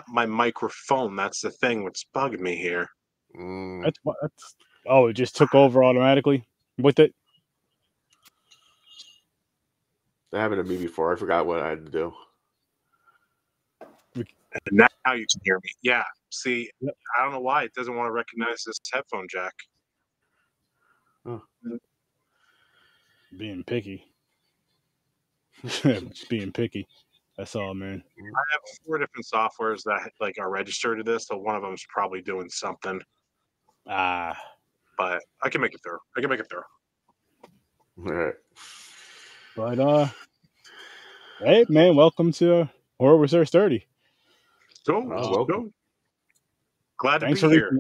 my microphone. That's the thing that's bugging me here. That's oh, it just took over automatically with it. That happened to me before. I forgot what I had to do. Now you can hear me. Yeah. See, Yep. I don't know why it doesn't want to recognize this headphone jack. Oh. Being picky. Being picky. That's all, man. I have 4 different softwares that like are registered to this, so one of them is probably doing something. Ah. But I can make it through. I can make it through. All right. But hey man, welcome to Horror Research 30. Go, welcome. go. Glad to Thanks be for here.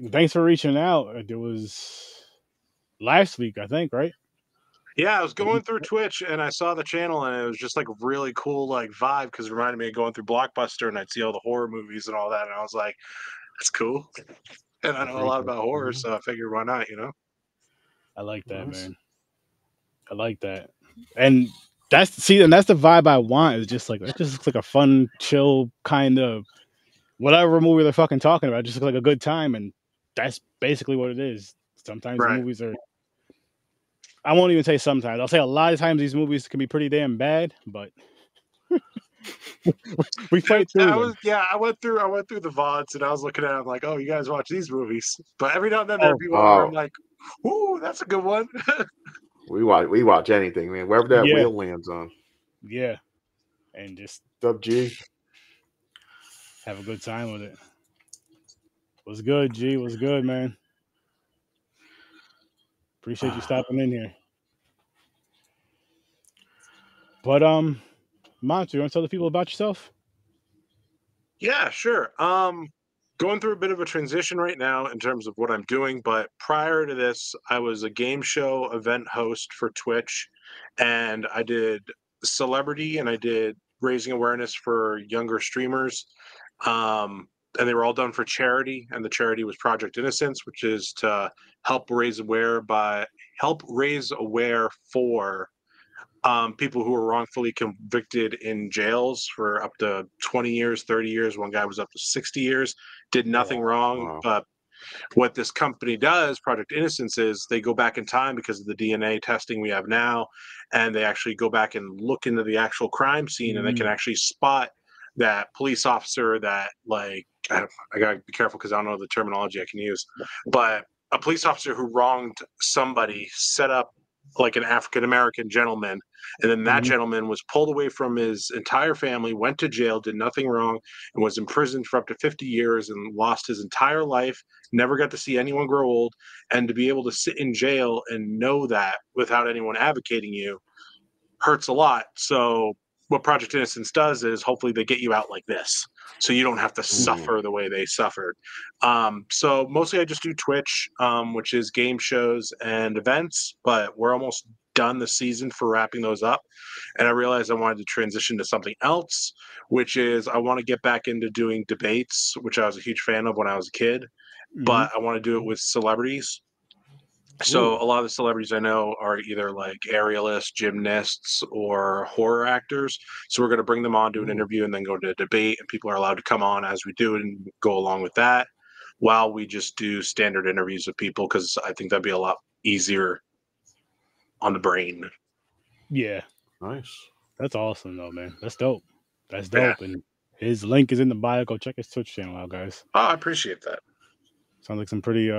Thanks for reaching out. It was last week, I think, right? Yeah, I was going through Twitch and I saw the channel and it was just like a really cool like vibe because it reminded me of going through Blockbuster and I'd see all the horror movies and all that and I was like, that's cool. And I know a lot about horror, so I figured why not, you know? I like that, man. I like that. And that's the vibe I want. Is just like it just looks like a fun, chill kind of whatever movie they're fucking talking about. It just looks like a good time, and that's basically what it is. Sometimes the movies are. I won't even say sometimes. I'll say a lot of times these movies can be pretty damn bad, but we fight through them. I went through the VODs and I was looking at it, I'm like, oh, you guys watch these movies. But every now and then there'd be one where I'm like, ooh, that's a good one. we watch anything, man. Wherever that wheel lands on. Yeah. And just G. Have a good time with it. What's good, G? What's good, man? Appreciate you stopping in here. But Monty, you want to tell the people about yourself? Yeah, sure. Going through a bit of a transition right now in terms of what I'm doing, but prior to this, I was a game show event host for Twitch, and I did celebrity and I did raising awareness for younger streamers. And they were all done for charity, and the charity was Project Innocence, which is to help raise aware for people who were wrongfully convicted in jails for up to 20 years, 30 years. One guy was up to 60 years, did nothing wrong. But what this company does, Project Innocence, is they go back in time because of the DNA testing we have now, and they actually go back and look into the actual crime scene, and they can actually spot that police officer that, like, I gotta be careful because I don't know the terminology I can use, but a police officer who wronged somebody set up like an African-American gentleman, and then that gentleman was pulled away from his entire family, went to jail, did nothing wrong, and was imprisoned for up to 50 years and lost his entire life, never got to see anyone grow old. And to be able to sit in jail and know that without anyone advocating you hurts a lot. So what Project Innocence does is hopefully they get you out like this, so you don't have to suffer the way they suffered. So mostly I just do Twitch, which is game shows and events, but we're almost done the season for wrapping those up. And I realized I wanted to transition to something else, which is I want to get back into doing debates, which I was a huge fan of when I was a kid, but I want to do it with celebrities. So a lot of the celebrities I know are either like aerialists, gymnasts, or horror actors. So we're going to bring them on to an interview and then go to a debate, and people are allowed to come on as we do it and go along with that while we just do standard interviews with people, because I think that'd be a lot easier on the brain. Yeah. Nice. That's awesome, though, man. That's dope. That's dope. Yeah. And his link is in the bio. Go check his Twitch channel out, guys. Oh, I appreciate that. Sounds like some pretty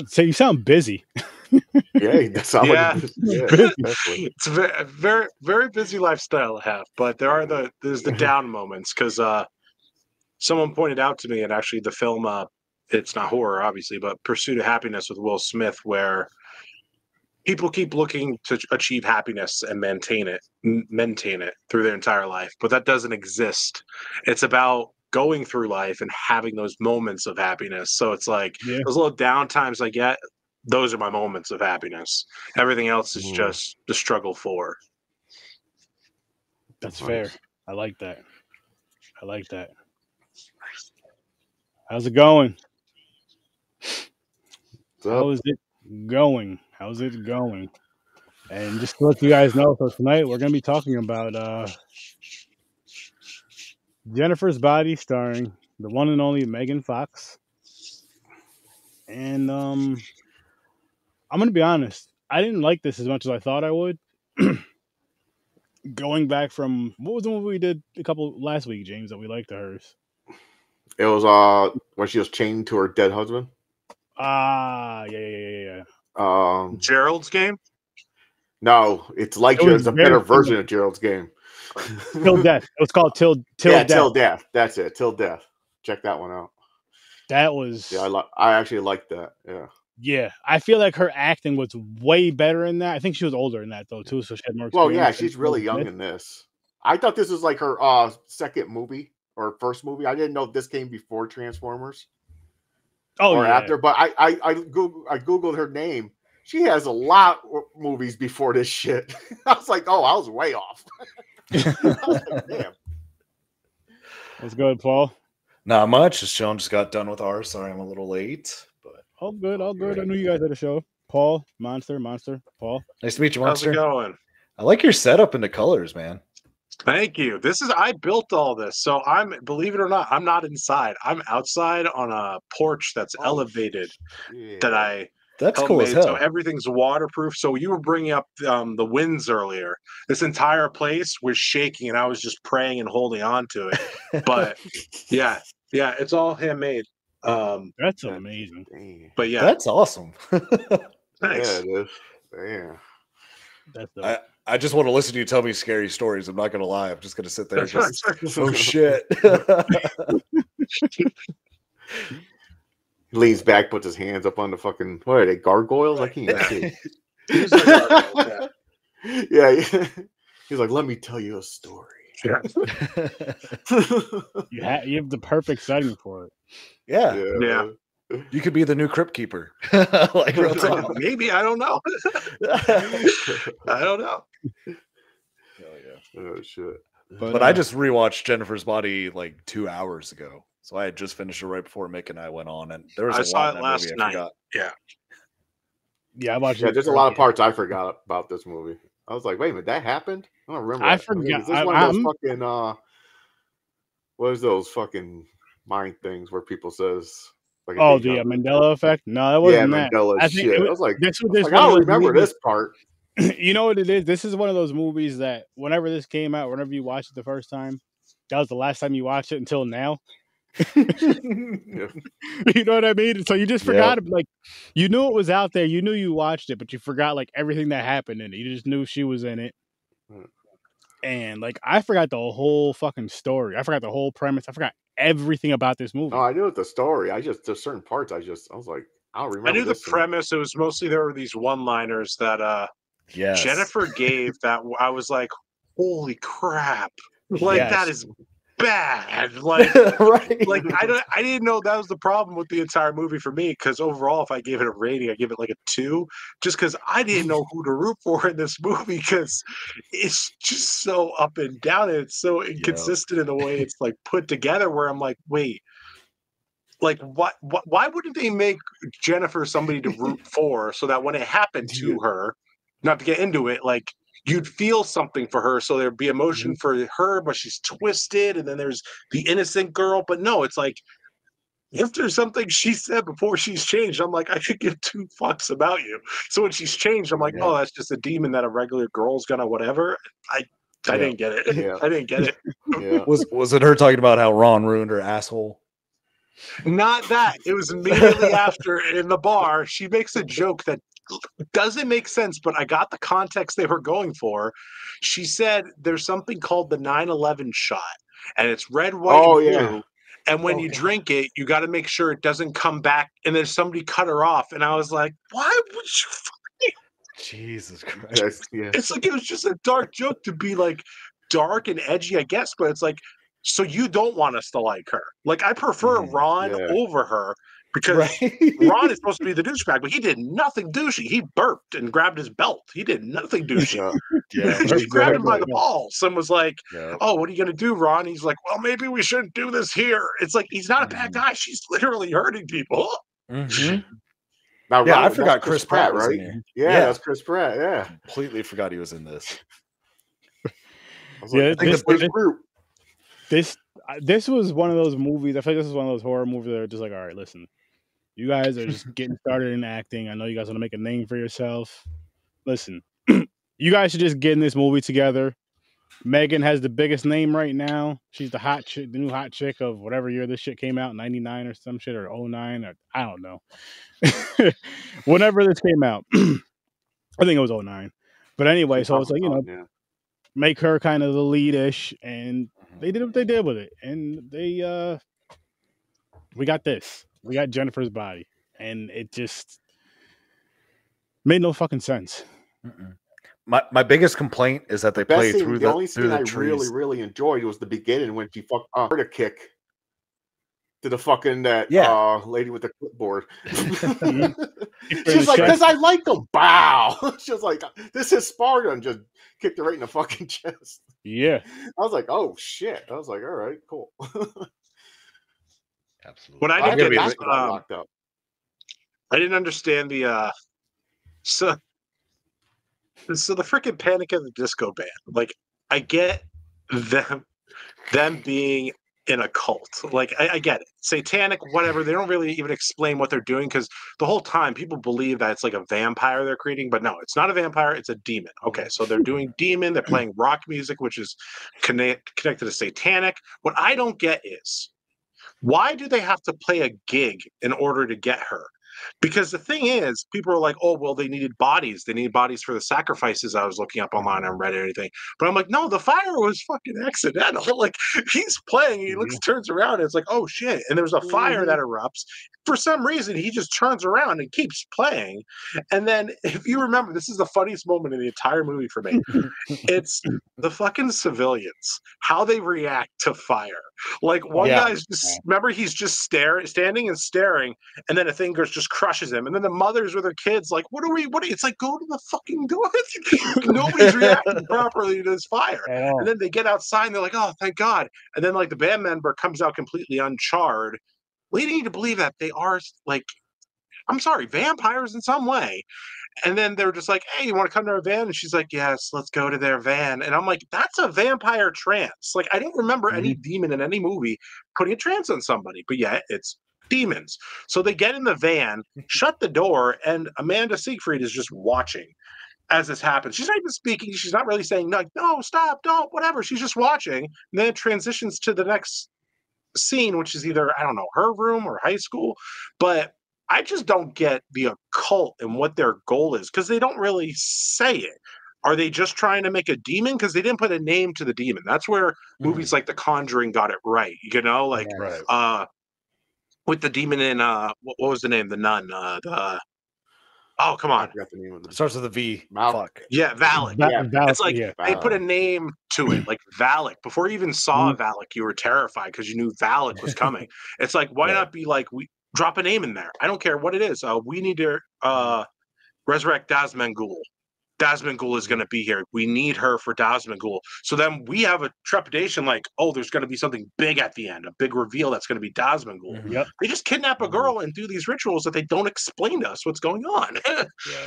say you sound busy. Yeah, that sounds like it's a very, very busy lifestyle I have, but there's the down moments, because someone pointed out to me, and actually the film, it's not horror obviously, but Pursuit of Happiness with Will Smith, where people keep looking to achieve happiness and maintain it through their entire life, but that doesn't exist. It's about going through life and having those moments of happiness. So it's like those little down times I get, those are my moments of happiness. Everything else is just the struggle for. That's fair. I like that. How's it going? How's it going? And just to let you guys know, so tonight we're going to be talking about Jennifer's Body, starring the one and only Megan Fox. And I'm gonna be honest, I didn't like this as much as I thought I would. Going back from what was the movie we did a couple last week, James, that we liked to hers? It was when she was chained to her dead husband. Yeah. Gerald's Game? No, it's like it's a better version of Gerald's Game. Till Death. It was called Till Death. Till Death. That's it. Till Death. Check that one out. That was I actually liked that. Yeah. Yeah, I feel like her acting was way better in that. I think she was older in that though too, so she had more experience. Well, yeah, she's really young in this. I thought this was like her second movie or first movie. I didn't know this came before Transformers. Or after, but I googled her name. She has a lot of movies before this shit. I was like, oh, I was way off. I was like, damn. What's good, Paul? Not much. Sean just got done with ours. Sorry, I'm a little late. But all good. I knew you guys had a show. Paul, Monster, Paul. Nice to meet you, Monster. How's it going? I like your setup and the colors, man. Thank you. I built all this. So believe it or not, I'm not inside. I'm outside on a porch that's elevated That's cool as hell. So everything's waterproof. So you were bringing up the winds earlier. This entire place was shaking and I was just praying and holding on to it. But yeah, it's all handmade. That's amazing. But yeah. That's awesome. Thanks. Yeah, it is. Yeah. That's I just want to listen to you tell me scary stories. I'm not going to lie. I'm just going to sit there and just, oh, shit. He leans back, puts his hands up on the fucking, what are they, gargoyles? I can't see. Yeah. He's like, let me tell you a story. Yeah. You have the perfect setting for it. Yeah. You could be the new crypt keeper. Like real talk. Maybe, I don't know. I don't know. Oh shit. But I just rewatched Jennifer's Body like 2 hours ago. So I had just finished it right before Mick and I went on, and there was I saw it last night. Yeah, I watched it. There's a lot of parts I forgot about this movie. I was like, wait a minute, that happened? I don't remember. I forgot. Is this one of those fucking what is those fucking mind things where people says like the Mandela effect? No, that wasn't that. Mandela shit. I was like, I don't remember this part. You know what it is? This is one of those movies that whenever this came out, whenever you watched it the first time, that was the last time you watched it until now. You know what I mean? So you just forgot it. Like you knew it was out there, you knew you watched it, but you forgot like everything that happened in it. You just knew she was in it. And like I forgot the whole fucking story. I forgot the whole premise. I forgot everything about this movie. Oh, I knew the story. There's certain parts I was like, I don't remember. I knew the premise. It was mostly there were these one-liners that Jennifer gave that I was like, holy crap. Like that is bad. Like right. Like I didn't know that was the problem with the entire movie for me, because overall if I gave it a rating, I give it like a 2, just because I didn't know who to root for in this movie, because it's just so up and down and it's so inconsistent in the way it's like put together, where I'm like, wait, like why wouldn't they make Jennifer somebody to root for, so that when it happened to her, not to get into it, like you'd feel something for her, so there'd be emotion for her, but she's twisted, and then there's the innocent girl. But no, it's like if there's something she said before she's changed, I'm like, I could give 2 fucks about you. So when she's changed, I'm like, oh, that's just a demon that a regular girl's gonna whatever. I didn't get it. I didn't get it. Was it her talking about how Ron ruined her asshole? Not that. It was immediately after in the bar. She makes a joke that doesn't make sense, but I got the context they were going for. She said there's something called the 9/11 shot, and it's red, white, and blue. And when you drink it, you got to make sure it doesn't come back. And then somebody cut her off, and I was like, why would you? Jesus Christ! It's like it was just a dark joke to be like dark and edgy, I guess. But it's like, so you don't want us to like her? Like I prefer Ron over her. Because Ron is supposed to be the douchebag, but he did nothing douchey. He burped and grabbed his belt. He did nothing douchey. She grabbed him by the balls and was like, oh, what are you going to do, Ron? He's like, well, maybe we shouldn't do this here. It's like, he's not a bad guy. She's literally hurting people. Now, Ron, I forgot Chris Pratt, right? Yeah, that's Chris Pratt. Yeah. Completely forgot he was in this. This this was one of those movies. I feel like this is one of those horror movies that are just like, all right, listen, you guys are just getting started in acting. I know you guys want to make a name for yourself. Listen, you guys should just get in this movie together. Megan has the biggest name right now. She's the hot chick, the new hot chick of whatever year this shit came out, 99 or some shit, or 09, or I don't know. Whenever this came out. I think it was 09. But anyway, so it's like, you know, make her kind of the lead-ish, and they did what they did with it. And they we got this. We got Jennifer's Body. And it just made no fucking sense. My biggest complaint is that they play through the only through scene the trees. I really enjoyed was the beginning when she fucked a kick to the fucking lady with the clipboard. She's like, because I like them. Bow. She was like, this is Sparta, and just kicked her right in the fucking chest. Yeah. I was like, oh shit. I was like, all right, cool. Absolutely. What I didn't get locked up. I didn't understand the so the freaking Panic at the Disco band. Like, I get them being in a cult. Like, I get it. Satanic, whatever. They don't really even explain what they're doing, because the whole time people believe that it's like a vampire they're creating, but no, it's not a vampire, it's a demon. Okay, so they're doing demon, they're playing rock music, which is connected to satanic. What I don't get is, why do they have to play a gig in order to get her? Because the thing is, people are like, oh, well, they needed bodies. They needed bodies for the sacrifices I was looking up online on Reddit or anything. But I'm like, no, the fire was fucking accidental. Like, he's playing, he turns around, and it's like, oh, shit. And there's a fire that erupts. For some reason, he just turns around and keeps playing. And then, if you remember, this is the funniest moment in the entire movie for me. It's the fucking civilians, how they react to fire. Like, one guy's just, remember, he's just standing and staring, and then a thing just crushes him. And then the mothers with their kids, like, what are it's like, go to the fucking door. Nobody's reacting properly to this fire. And then they get outside, and they're like, oh, thank God. And then, like, the band member comes out completely uncharred, leading you to believe that they are, like, I'm sorry, vampires in some way. And then they're just like, hey, you want to come to our van? And she's like, yes, let's go to their van. And I'm like, that's a vampire trance. Like, I don't remember any demon in any movie putting a trance on somebody, but yeah, it's demons. So they get in the van, shut the door, and Amanda Seyfried is just watching as this happens. She's not even speaking. She's not really saying, no, stop, don't, whatever. She's just watching. And then it transitions to the next scene, which is either, I don't know, her room or high school. But I just don't get the occult and what their goal is, because they don't really say it. Are they just trying to make a demon? Because they didn't put a name to the demon. That's where movies like The Conjuring got it right. You know, like with the demon in what was the name? The nun. Oh, come on. It starts with a V. Fuck. Yeah, Valak. Valak. It's like they put a name to it, like Valak. Before you even saw Valak, you were terrified because you knew Valak was coming. It's like, why not be like, we drop a name in there? I don't care what it is. We need to resurrect Dazmangul. Dazmangul is going to be here. We need her for Dazmangul. So then we have a trepidation like, oh, there's going to be something big at the end, a big reveal that's going to be Dazmangul. Yep. They just kidnap a girl and do these rituals that they don't explain to us what's going on.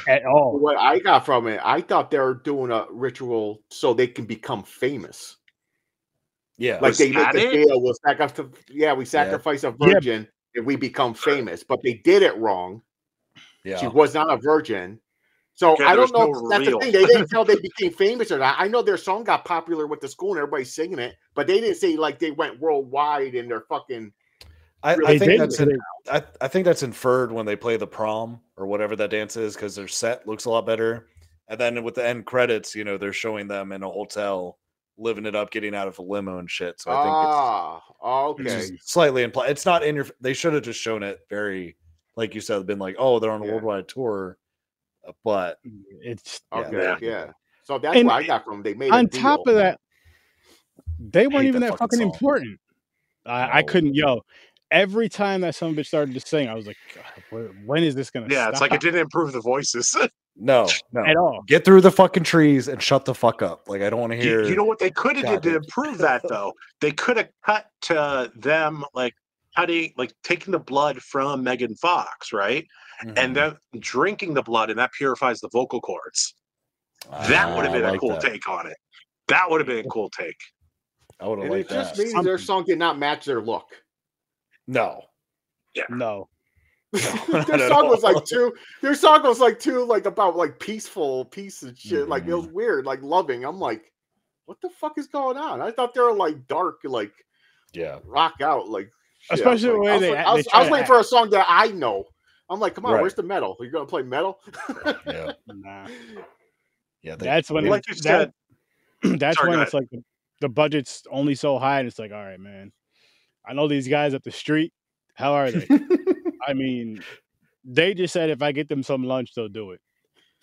At all. What I got from it, I thought they were doing a ritual so they can become famous. Yeah. Like they make a deal. We sacrifice a virgin if we become famous. But they did it wrong. Yeah. She was not a virgin. So I don't know if that's the thing. They didn't tell they became famous or not. I know their song got popular with the school and everybody's singing it, but they didn't say like they went worldwide and they're fucking. I think that's inferred when they play the prom or whatever that dance is, because their set looks a lot better. And then with the end credits, you know, they're showing them in a hotel living it up, getting out of a limo and shit. So I think it's slightly implied. It's not in your. They should have just shown it very, like you said, been like, oh, they're on a worldwide tour. But it's so that's what I got from them. They made on top of that, they weren't even that fucking important. I couldn't, every time that some bitch started to sing, I was like, God, when is this gonna stop? It's like it didn't improve the voices. No at all. Get through the fucking trees and shut the fuck up. Like, I don't want to hear. You know what they could have did to improve that though? They could have cut to them like taking the blood from Megan Fox, right? And then drinking the blood, and that purifies the vocal cords. That would have been a cool take on it. That would have been a cool take. I would have liked it just that. means their song did not match their look. No. Yeah. No. Their song was like too. Their song was like too like about like peace and shit. Like it was weird, like loving. I'm like, what the fuck is going on? I thought they were like dark, like rock out, like shit. Especially the way I was waiting for a song that I know. I'm like, come on, where's the metal? Are you gonna play metal? Yeah. Nah. Yeah. That's when, like you said. That's when it's like the budget's only so high, and it's like, all right, man. I know these guys up the street. How are they? I mean, they just said if I get them some lunch, they'll do it.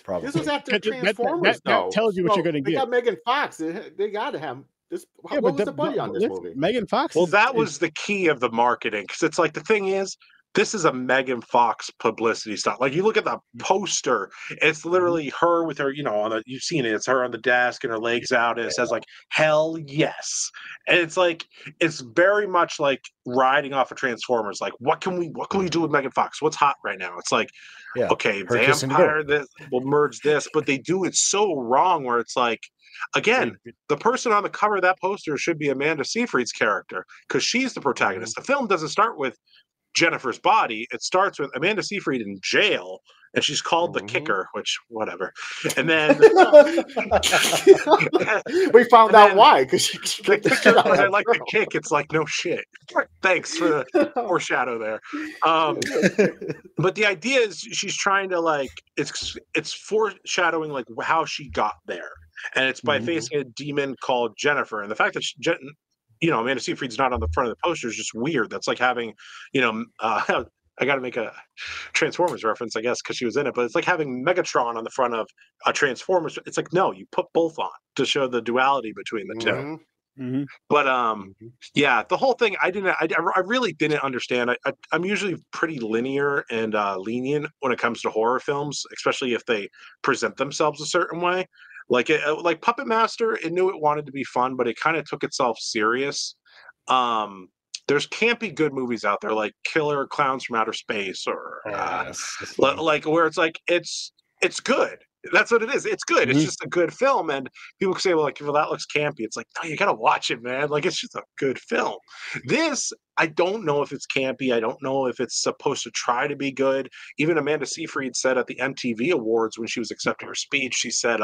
Probably. This was after Transformers, that tells you what you're going to get. They got Megan Fox. They got to have this. What was the budget on this movie? Megan Fox. Well, that was the key of the marketing, because it's like the thing is, this is a Megan Fox publicity stunt. Like you look at the poster, it's literally her with her, you've seen it. It's her on the desk and her legs out, and it says like "Hell yes," and it's like it's very much like riding off of Transformers. Like what can we do with Megan Fox? What's hot right now? It's like okay, vampire. This will merge this, but they do it so wrong where it's like. Again, the person on the cover of that poster should be Amanda Seyfried's character because she's the protagonist. The film doesn't start with Jennifer's body. It starts with Amanda Seyfried in jail, and she's called the Kicker, which whatever. And then we found out why, because I like the kick. It's like no shit. Thanks for the foreshadow there. But the idea is she's trying to like it's foreshadowing like how she got there. And it's by facing a demon called Jennifer. And the fact that Amanda Seyfried's not on the front of the poster is just weird. That's like having, I got to make a Transformers reference, I guess, because she was in it. But it's like having Megatron on the front of a Transformers. It's like, no, you put both on to show the duality between the two. But the whole thing, I really didn't understand. I'm usually pretty linear and lenient when it comes to horror films, especially if they present themselves a certain way. Like Puppet Master, it knew it wanted to be fun, but it kind of took itself serious. There's campy good movies out there, like Killer Clowns from Outer Space, or like where it's like it's good. That's what it is. It's good. It's just a good film, and people can say, "Well, that looks campy." It's like, no, you gotta watch it, man. Like it's just a good film. This, I don't know if it's campy. I don't know if it's supposed to try to be good. Even Amanda Seyfried said at the MTV Awards when she was accepting her speech, she said,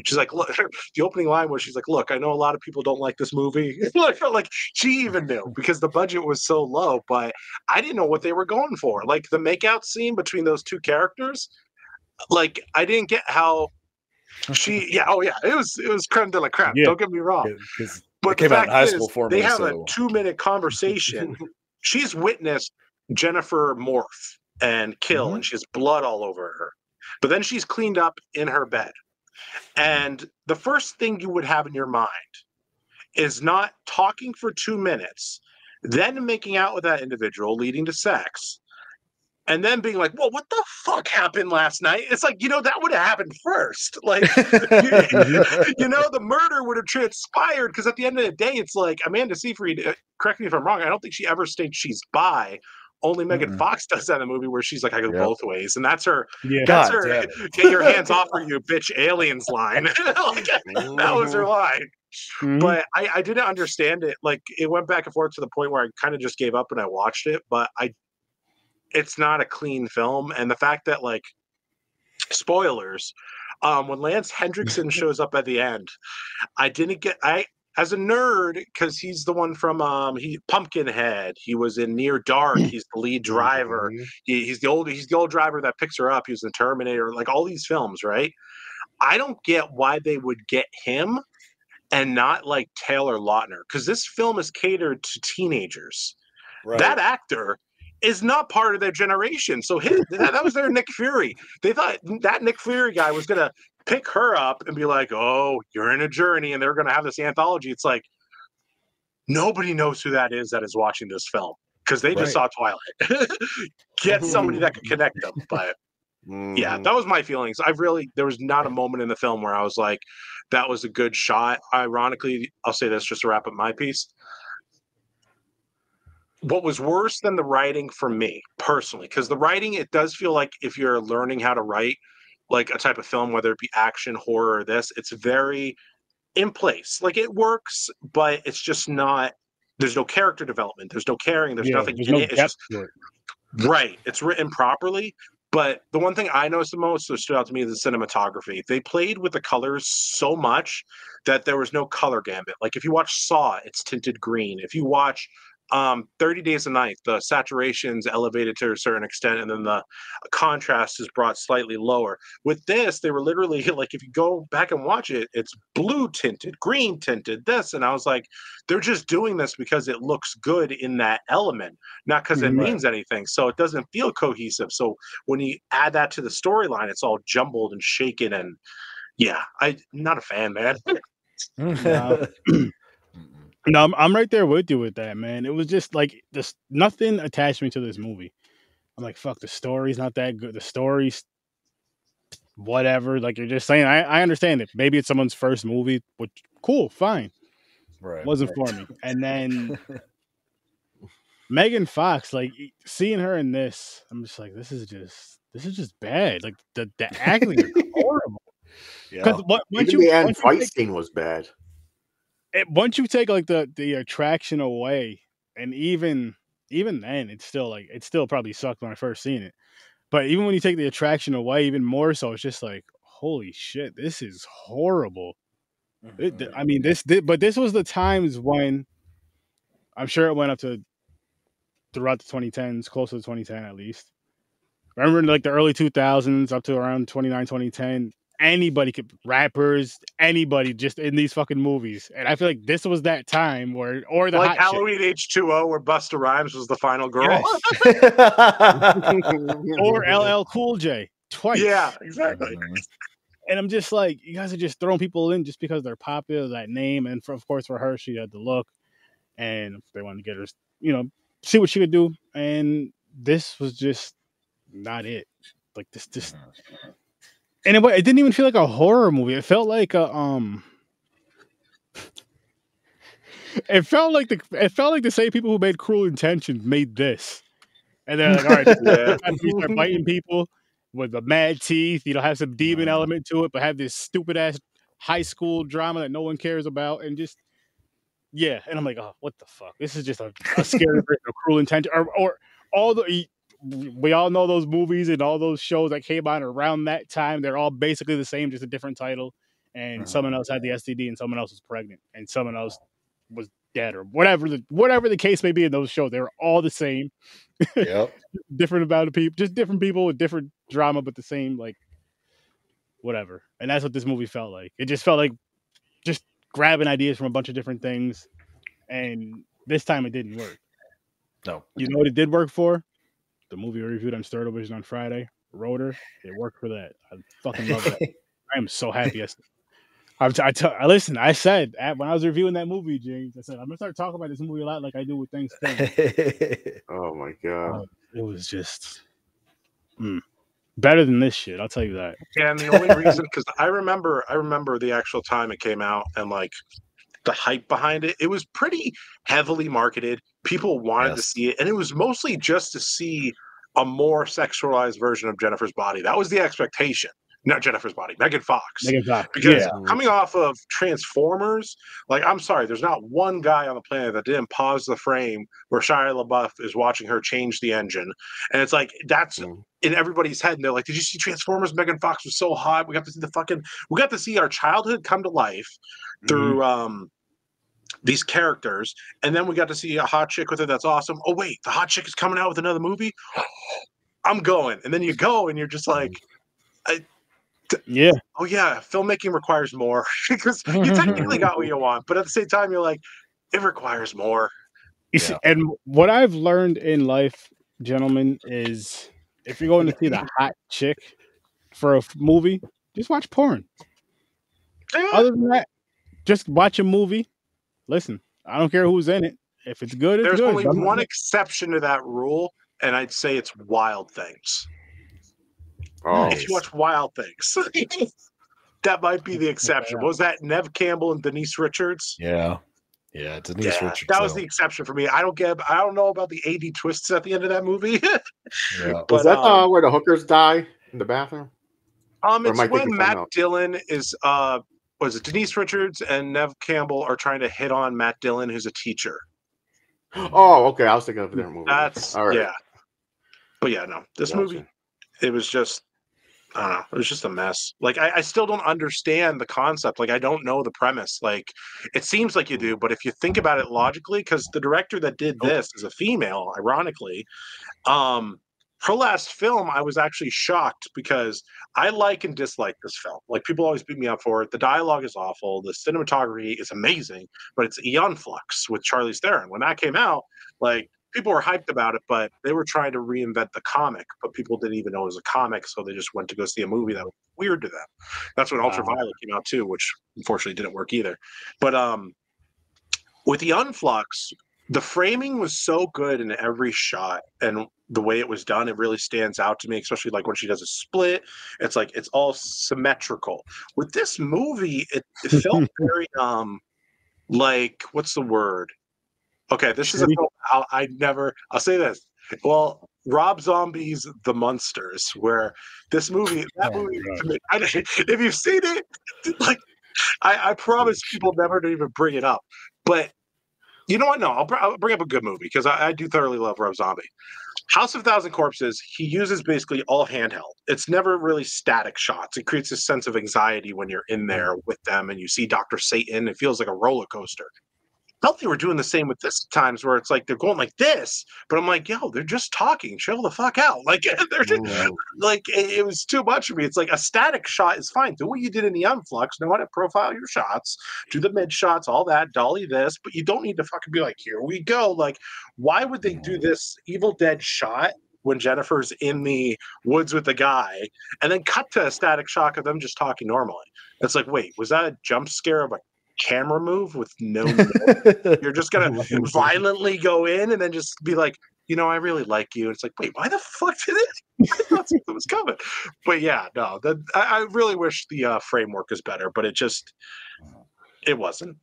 she's like, look, the opening line was, she's like, look, I know a lot of people don't like this movie. like she even knew because the budget was so low, but I didn't know what they were going for. Like the makeout scene between those two characters. Like I didn't get how it was creme de la creme. Don't get me wrong. But the fact is, they have a 2-minute conversation. She's witnessed Jennifer morph and kill, and she has blood all over her. But then she's cleaned up in her bed. And the first thing you would have in your mind is not talking for 2 minutes, then making out with that individual, leading to sex. And then being like, well, what the fuck happened last night? It's like, that would have happened first. Like, the murder would have transpired because at the end of the day, it's like Amanda Seyfried, correct me if I'm wrong, I don't think she ever states she's bi. Only Megan Fox does that in the movie where she's like, I go both ways. And that's her, get your hands off her, you bitch aliens line. That was her line. But I didn't understand it. Like, it went back and forth to the point where I kind of just gave up and I watched it. But it's not a clean film, and the fact that like spoilers, when Lance Hendrickson shows up at the end, I as a nerd, because he's the one from Pumpkinhead, he was in Near Dark, he's the lead driver, he's the old driver that picks her up, he was in Terminator, like all these films, right? I don't get why they would get him and not like Taylor Lautner, because this film is catered to teenagers. That actor is not part of their generation. So that was their Nick Fury. They thought that Nick Fury guy was going to pick her up and be like, oh, you're in a journey, and they're going to have this anthology. It's like, nobody knows who that is watching this film because they just saw Twilight. Get somebody that could connect them. But yeah, that was my feelings. There was not a moment in the film where I was like, that was a good shot. Ironically, I'll say this just to wrap up my piece. What was worse than the writing for me personally, because the writing, it does feel like if you're learning how to write like a type of film, whether it be action, horror, or this, it's very in place. Like it works, but it's just not. There's no character development. There's no caring. There's nothing there's in no it. It's depth just to it. right. It's written properly. But the one thing I noticed the most that stood out to me is the cinematography. They played with the colors so much that there was no color gambit. Like if you watch Saw, it's tinted green. If you watch 30 Days a Night, the saturation's elevated to a certain extent, and then the contrast is brought slightly lower. With this, they were literally like, if you go back and watch it, it's blue tinted, green tinted, this. And I was like, they're just doing this because it looks good in that element, not because it means anything. So it doesn't feel cohesive. So when you add that to the storyline, it's all jumbled and shaken. And yeah, I'm not a fan, man. No, I'm right there with you with that, man. It was just like this, nothing attached me to this movie. I'm like, fuck, the story's not that good. The story's whatever. Like you're just saying, I understand it. Maybe it's someone's first movie, which cool, fine. Right. Wasn't for me. And then Megan Fox, like seeing her in this, I'm just like, this is just bad. Like the acting is horrible. Yeah. Even the end fight scene was bad. Once you take like the attraction away, and even then, it's still probably sucked when I first seen it. But even when you take the attraction away, even more so, it's just like, holy shit, this is horrible. I mean, but this was the times when I'm sure it went up to throughout the 2010s, close to the 2010 at least. Remember in like the early 2000s up to around 2010, anybody could, rappers, anybody just in these fucking movies. And I feel like this was that time where, or the like hot Halloween chick. H2O where Busta Rhymes was the final girl. Yes. Or LL Cool J twice. Yeah, exactly. And I'm just like, you guys are just throwing people in just because they're popular, that name. And of course, for her, she had the look. And they wanted to get her, see what she could do. And this was just not it. Like this. And it didn't even feel like a horror movie. It felt like it felt like the same people who made Cruel Intentions made this. And they're like, all right, you start biting people with the mad teeth, have some demon element to it, but have this stupid ass high school drama that no one cares about, and just and I'm like, oh, what the fuck? This is just a scary version of Cruel Intentions, or all the. We all know those movies and all those shows that came out around that time. They're all basically the same, just a different title. And someone else had the STD, and someone else was pregnant, and someone else was dead, or whatever the case may be in those shows. They were all the same. Yep. Different about the people, just different people with different drama, but the same, like, whatever. And that's what this movie felt like. It just felt like just grabbing ideas from a bunch of different things. And this time it didn't work. No. You know what it did work for? The movie I reviewed on Sturdo Vision on Friday, Rotor. It worked for that. I fucking love that. I am so happy. Listen, I said when I was reviewing that movie, James, I said, I'm going to start talking about this movie a lot like I do with Thanksgiving. Oh, my God. It was just better than this shit. I'll tell you that. Yeah, and the only reason, because I remember the actual time it came out and like the hype behind it. It was pretty heavily marketed. People wanted to see it, and it was mostly just to see a more sexualized version of Jennifer's body. That was the expectation. Not Jennifer's body, Megan Fox. Because coming off of Transformers, like, I'm sorry, there's not one guy on the planet that didn't pause the frame where Shia LaBeouf is watching her change the engine. And it's like, that's in everybody's head. And they're like, did you see Transformers? Megan Fox was so hot. We got to see our childhood come to life through these characters. And then we got to see a hot chick with her. That's awesome. Oh, wait, the hot chick is coming out with another movie. I'm going. And then you go and you're just like, oh yeah, filmmaking requires more because you technically got what you want, but at the same time you're like, it requires more. You see, and what I've learned in life, gentlemen, is if you're going to see the hot chick for a movie, just watch porn. Other than that, just watch a movie. Listen, I don't care who's in it. If it's good, it's good. There's only one exception to that rule, and I'd say it's Wild Things. Oh, if you watch Wild Things, that might be the exception. What was that, Nev Campbell and Denise Richards? Yeah, Denise Richards. That was the exception for me. I don't know about the AD twists at the end of that movie. But, was that where the hookers die in the bathroom? It's when Matt Dillon is was it Denise Richards and Nev Campbell are trying to hit on Matt Dillon, who's a teacher. Oh, okay. I was thinking of a different movie. That's all right. Yeah. But yeah, no. This movie, it was just, I don't know, it was just a mess. Like, I still don't understand the concept. Like, I don't know the premise. Like, it seems like you do, but if you think about it logically, because the director that did this is a female, ironically, her last film, I was actually shocked because I like and dislike this film. Like, people always beat me up for it. The dialogue is awful. The cinematography is amazing, but it's Aeon Flux with Charlize Theron. When that came out, like, people were hyped about it, but they were trying to reinvent the comic, but people didn't even know it was a comic, so they just went to go see a movie that was weird to them. That's when Ultraviolet came out too, which unfortunately didn't work either. But with Aeon Flux, the framing was so good in every shot, and the way it was done, it really stands out to me, especially like when she does a split. It's like it's all symmetrical. With this movie, it felt very like, what's the word? Okay, this is a film I'll say this. Well, Rob Zombie's The Munsters, where that movie, if you've seen it, like, I promise people never to even bring it up. But you know what? No, I'll bring up a good movie because I do thoroughly love Rob Zombie. House of Thousand Corpses, he uses basically all handheld. It's never really static shots. It creates a sense of anxiety when you're in there with them and you see Dr. Satan. It feels like a roller coaster. I felt they were doing the same with this times where it's like they're going like this, but I'm like, yo, they're just talking. Chill the fuck out. Like, they're just, like, it was too much for me. It's like a static shot is fine. Do what you did in the Unflux. Know how to profile your shots, do the mid shots, all that, dolly this, but you don't need to fucking be like, here we go. Like, why would they do this Evil Dead shot when Jennifer's in the woods with the guy and then cut to a static shot of them just talking normally? It's like, wait, was that a jump scare of a camera move with no you're just gonna violently go in and then just be like, you know, I really like you. It's like, wait, why the fuck did it? I thought something was coming. But yeah, no, I really wish the framework is better, but it just wasn't.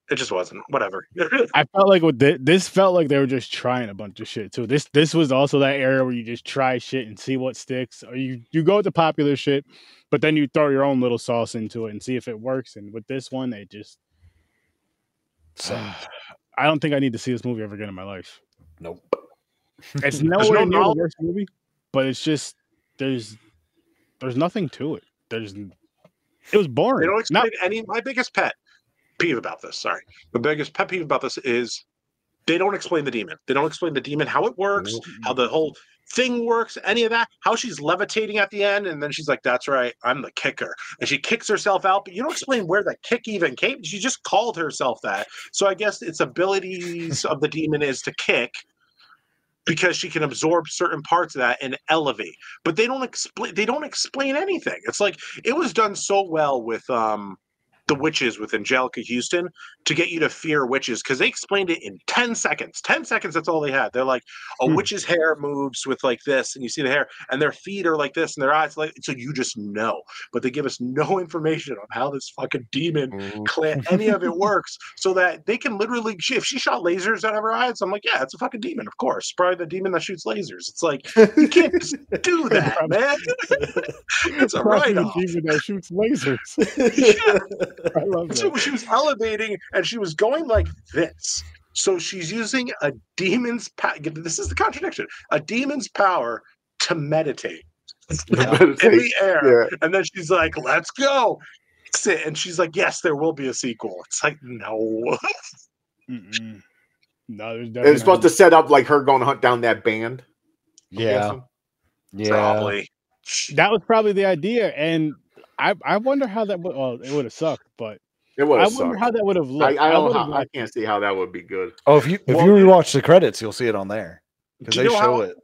Whatever. I felt like with this felt like they were just trying a bunch of shit too. This was also that area where you just try shit and see what sticks, or you go with the popular shit, but then you throw your own little sauce into it and see if it works. And with this one, they just I don't think I need to see this movie ever again in my life. Nope. It's nowhere near the worst movie, but it's just there's nothing to it. It was boring. They don't explain my biggest pet peeve about this. The biggest pet peeve about this is they don't explain the demon. They don't explain the demon, how it works, how the whole thing works, any of that, how she's levitating at the end, and then she's like, that's right, I'm the kicker. And she kicks herself out, but you don't explain where the kick even came. She just called herself that. So I guess its abilities of the demon is to kick because she can absorb certain parts of that and elevate. But they don't explain anything. It's like it was done so well with the witches with Angelica Houston to get you to fear witches, because they explained it in 10 seconds. 10 seconds, that's all they had. They're like, a witch's hair moves with like this, and you see the hair, and their feet are like this, and their eyes like, so you just know. But they give us no information on how this fucking demon any of it works, so that they can literally, if she shot lasers out of her eyes, I'm like, yeah, it's a fucking demon, of course. Probably the demon that shoots lasers. It's like, you can't just do that, man. It's a write-off. Demon that shoots lasers. Yeah. I love that. So she was elevating and she was going like this. So she's using a demon's power. This is the contradiction. A demon's power to meditate in the air. Yeah. And then she's like, let's go. And she's like, yes, there will be a sequel. It's like, no. No, it's supposed to set up like her going to hunt down that band. Yeah. Probably. That was probably the idea. And I wonder how that would. Well, it would have sucked, but it would. I wonder how that would have looked. I can't see how that would be good. Oh, if you rewatch the credits, you'll see it on there because they show it.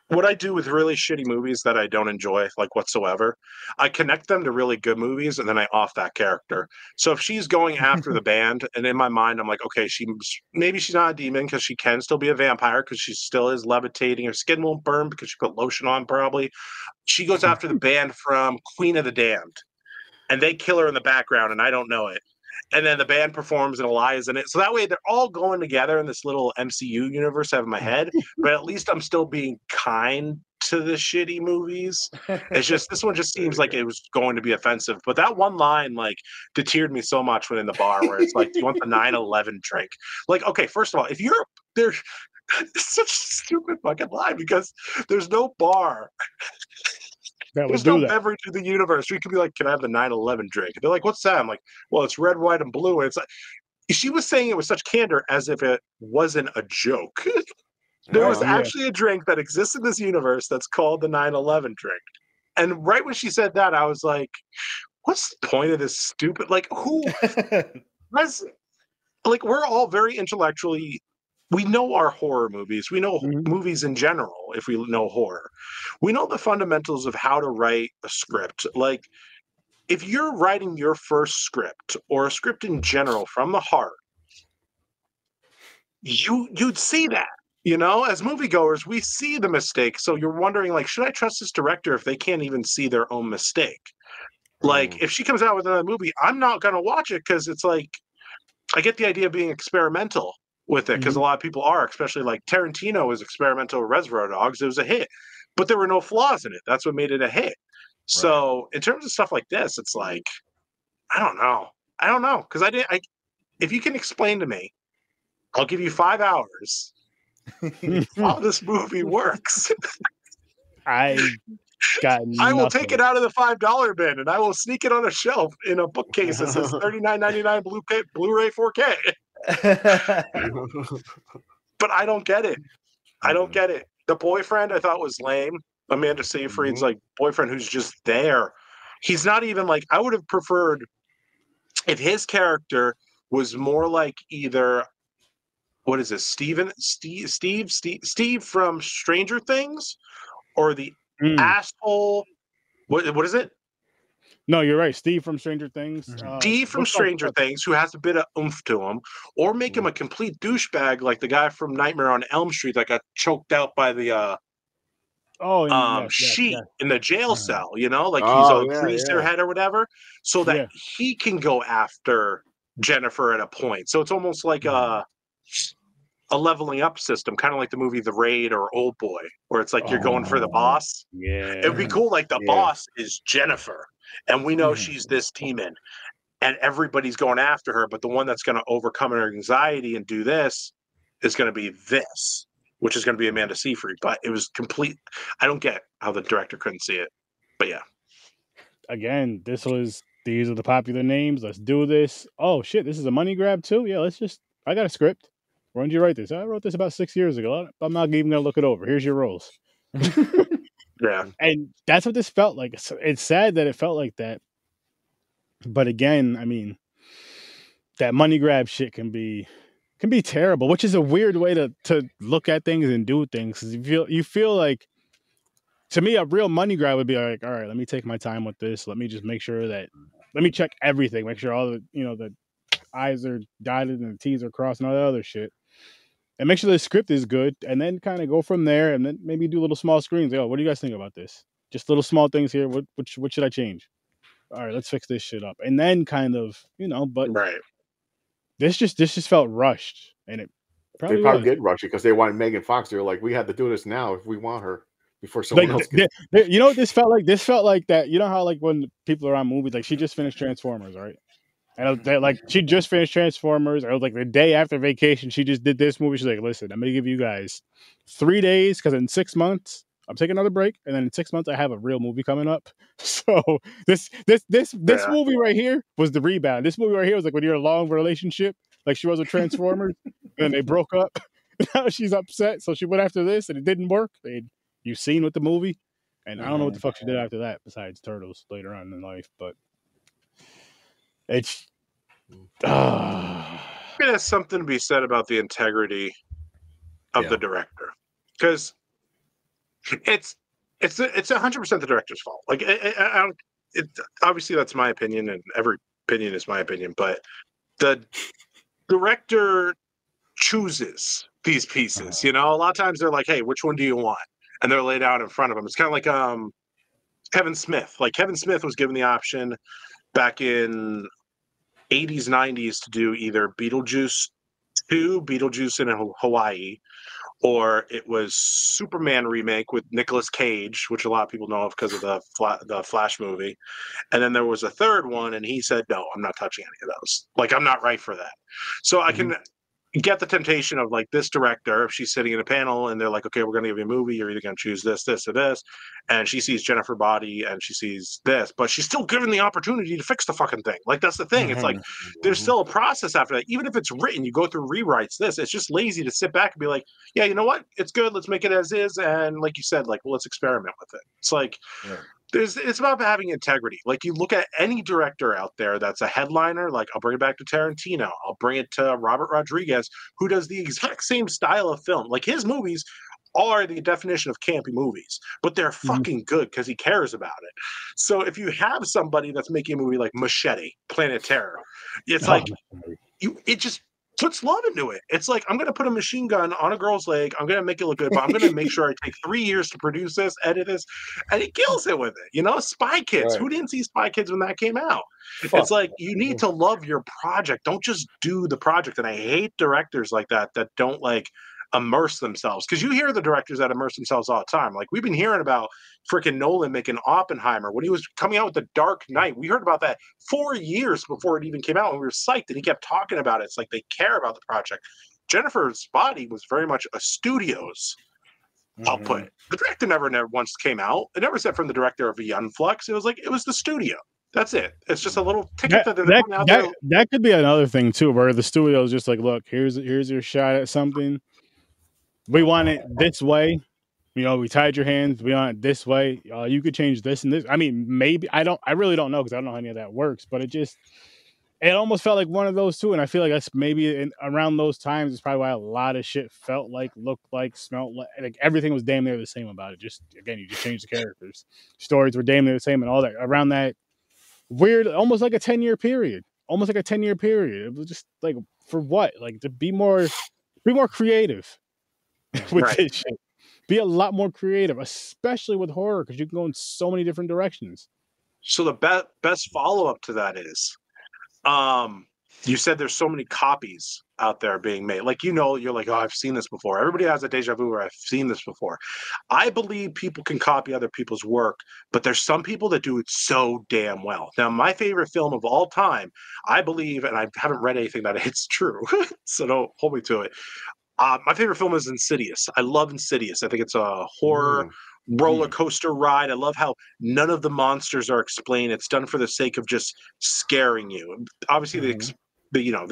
What I do with really shitty movies that I don't enjoy, like whatsoever, I connect them to really good movies, and then I off that character. So if she's going after the band, and in my mind, I'm like, okay, maybe she's not a demon because she can still be a vampire because she still is levitating. Her skin won't burn because she put lotion on, probably. She goes after the band from Queen of the Damned, and they kill her in the background, and I don't know it. And then the band performs and Elias in it. So that way they're all going together in this little MCU universe I have in my head. But at least I'm still being kind to the shitty movies. It's just this one just seems like it was going to be offensive. But that one line like deterred me so much when in the bar where it's like, "Do you want the 9/11 drink?" Like, okay, first of all, if you're there, it's such a stupid fucking line because there's no bar. There's no beverage in the universe. You could be like, "Can I have the 9/11 drink?" And they're like, "What's that?" I'm like, "Well, it's red, white, and blue." And it's like she was saying it with such candor as if it wasn't a joke. There was actually a drink that exists in this universe that's called the 9/11 drink. And right when she said that, I was like, what's the point of this stupid, like, who has, like, we're all very intellectually, we know our horror movies. We know movies in general, if we know horror. We know the fundamentals of how to write a script. Like, if you're writing your first script or a script in general from the heart, you'd see that. You know, as moviegoers, we see the mistake. So you're wondering, like, should I trust this director if they can't even see their own mistake? Like, if she comes out with another movie, I'm not going to watch it because it's like, I get the idea of being experimental with it because a lot of people are, especially like Tarantino was experimental with Reservoir Dogs. It was a hit, but there were no flaws in it. That's what made it a hit. Right. So in terms of stuff like this, it's like, I don't know. Because if you can explain to me, I'll give you 5 hours. How this movie works. I will take it out of the $5 bin and I will sneak it on a shelf in a bookcase that says $39.99 Blu-ray 4K. But I don't get it. The boyfriend I thought was lame. Amanda Seyfried's like boyfriend who's just there. He's not even like, I would have preferred if his character was more like either, what is this? Steve from Stranger Things, or the asshole? What is it? No, you're right. Steve from Stranger Things. Steve from Stranger Things, who has a bit of oomph to him, or make him a complete douchebag like the guy from Nightmare on Elm Street that got choked out by the sheet in the jail cell. You know, like he's a greaser head or whatever, so that he can go after Jennifer at a point. So it's almost like a leveling up system, kind of like the movie The Raid or Old Boy, where it's like you're going for the boss. Yeah, it would be cool. Like the boss is Jennifer, and we know she's this demon, and everybody's going after her. But the one that's going to overcome her anxiety and do this is going to be this, which is going to be Amanda Seyfried. But it was complete. I don't get how the director couldn't see it. But yeah, again, these are the popular names. Let's do this. Oh shit, this is a money grab too. Yeah, I got a script. When did you write this? I wrote this about 6 years ago. I'm not even going to look it over. Here's your roles. Yeah. And that's what this felt like. It's sad that it felt like that. But again, I mean, that money grab shit can be terrible, which is a weird way to look at things and do things. You feel like, to me, a real money grab would be like, all right, let me take my time with this. Let me just make sure let me check everything. Make sure all the, the I's are dotted and the T's are crossed and all that other shit. And make sure the script is good, and then kind of go from there, and then maybe do little small screens. Yo, what do you guys think about this? Just little small things here. What should I change? All right, let's fix this shit up. And then kind of, but right. This just felt rushed, and it probably did rush it because they wanted Megan Fox. They were like, we have to do this now if we want her before someone else gets. You know what this felt like? This felt like that. You know how like when people are on movies, like she just finished Transformers, right? And she just finished Transformers. I was like, the day after vacation, she just did this movie. She's like, listen, I'm going to give you guys 3 days because in 6 months, I'm taking another break. And then in 6 months, I have a real movie coming up. So this movie right here was the rebound. This movie right here was like when you're in a long relationship, like she was with Transformers, and they broke up. Now she's upset. So she went after this and it didn't work. You've seen with the movie. And I don't know what the fuck she did after that besides Turtles later on in life. But it's there's something to be said about the integrity of the director, because it's 100% the director's fault. Like obviously that's my opinion, and every opinion is my opinion, but the director chooses these pieces. A lot of times they're like, hey, which one do you want? And they're laid out in front of them. It's kind of like Kevin Smith. Like Kevin Smith was given the option back in 80s, 90s to do either Beetlejuice 2, Beetlejuice in Hawaii, or it was Superman remake with Nicolas Cage, which a lot of people know of because of the Flash movie. And then there was a third one, and he said, no, I'm not touching any of those. Like, I'm not right for that. So I can get the temptation of, like, this director, if she's sitting in a panel and they're like, okay, we're going to give you a movie, you're either going to choose this, this, or this, and she sees Jennifer Body and she sees this, but she's still given the opportunity to fix the fucking thing. Like, that's the thing. It's like, there's still a process after that. Even if it's written, you go through rewrites, it's just lazy to sit back and be like, yeah, you know what? It's good. Let's make it as is. And like you said, like, well, let's experiment with it. It's like, it's about having integrity. Like, you look at any director out there that's a headliner, like, I'll bring it back to Tarantino, I'll bring it to Robert Rodriguez, who does the exact same style of film. Like, his movies are the definition of campy movies, but they're fucking good because he cares about it. So if you have somebody that's making a movie like Machete, Planet Terror, it's like it just puts love into it. It's like, I'm going to put a machine gun on a girl's leg. I'm going to make it look good, but I'm going to make sure I take 3 years to produce this, edit this, and he kills it with it. You know, Spy Kids. Who didn't see Spy Kids when that came out? It's like, you need to love your project. Don't just do the project. And I hate directors like that don't, like, immerse themselves, because you hear the directors that immerse themselves all the time. Like, we've been hearing about freaking Nolan making Oppenheimer when he was coming out with The Dark Knight. We heard about that 4 years before it even came out, and we were psyched, and he kept talking about it. It's like they care about the project. Jennifer's Body was very much a studio's output. The director never once came out. It never said from the director of Young Flux. It was like, it was the studio. That's it. It's just a little ticket that could be another thing too, where the studio is just like, look, here's your shot at something. We want it this way. You know, we tied your hands. We want it this way. You could change this and this. I mean, maybe I really don't know, because I don't know how any of that works. But it almost felt like one of those two. And I feel like that's maybe around those times is probably why a lot of shit felt like, looked like, smelled like everything was damn near the same about it. Just again, you just changed the characters. Stories were damn near the same and all that. Around that weird, almost like a 10-year period. Almost like a 10-year period. It was just like, for what? Like, to be more creative with this shit. Be a lot more creative, especially with horror, because you can go in so many different directions. So the best follow-up to that is, you said there's so many copies out there being made. Like, you know, you're like, oh, I've seen this before. Everybody has a deja vu where I've seen this before. I believe people can copy other people's work, but there's some people that do it so damn well. Now, my favorite film of all time, I believe, and I haven't read anything that it's true, so don't hold me to it. My favorite film is Insidious. I love Insidious. I think it's a horror roller coaster ride. I love how none of the monsters are explained. It's done for the sake of just scaring you. Obviously, they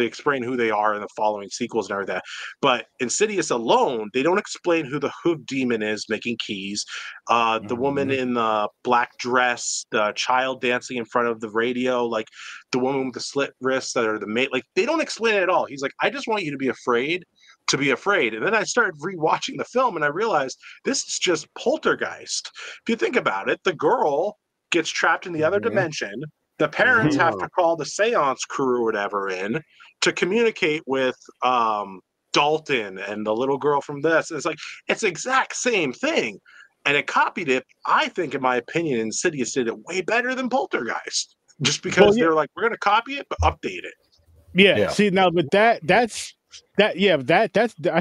explain who they are in the following sequels and everything. But Insidious alone, they don't explain who the hood demon is making keys. The woman in the black dress, the child dancing in front of the radio, like the woman with the slit wrists that are the mate. Like, they don't explain it at all. He's like, I just want you to be afraid. And then I started rewatching the film, and I realized this is just Poltergeist. If you think about it, the girl gets trapped in the other dimension. The parents have to call the seance crew or whatever in to communicate with Dalton and the little girl from this. And it's like, it's the exact same thing. And it copied it. I think, in my opinion, Insidious did it way better than Poltergeist. Just because they're like, we're going to copy it, but update it. Yeah. See, now, but that's I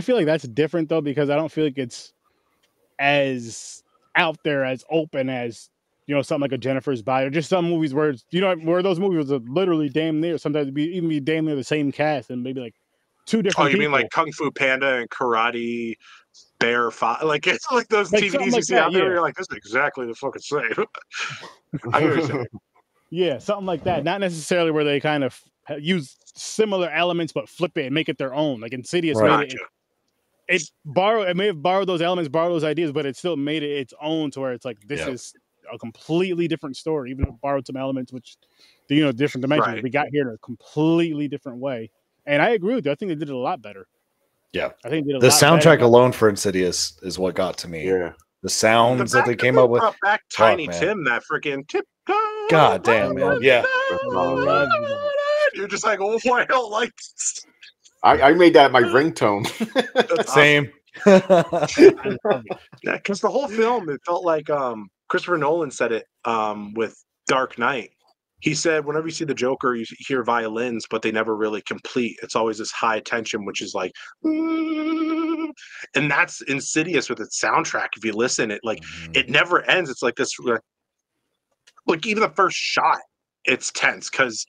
feel like that's different though, because I don't feel like it's as out there, as open as, you know, something like a Jennifer's Body, or just some movies where it's, you know, where those movies are literally damn near, sometimes even be damn near the same cast and maybe like two different people. Mean like Kung Fu Panda and Karate Bear Five? Like, it's like those like DVDs like you see out there, you're like, this is exactly the fucking same. I hear you saying. Yeah, something like that. Not necessarily where they kind of use similar elements but flip it and make it their own. Like Insidious made it may have borrowed those elements, borrowed those ideas, but it still made it its own, to where it's like, this is a completely different story, even though it borrowed some elements which, you know, different dimensions. We got here in a completely different way. And I agree with you. I think they did it a lot better. Yeah. I think they did the soundtrack alone for Insidious is what got to me. Yeah. The sounds that they came up with. Back Tiny Tim, that freaking tip. God damn, man. Yeah. You're just like, oh, I don't like this. I made that my ringtone. Same. Yeah, because the whole film, it felt like Christopher Nolan said it with Dark Knight. He said, whenever you see the Joker, you hear violins, but they never really complete. It's always this high tension, which is like, and that's Insidious with its soundtrack. If you listen, it never ends. It's like this, like even the first shot, it's tense because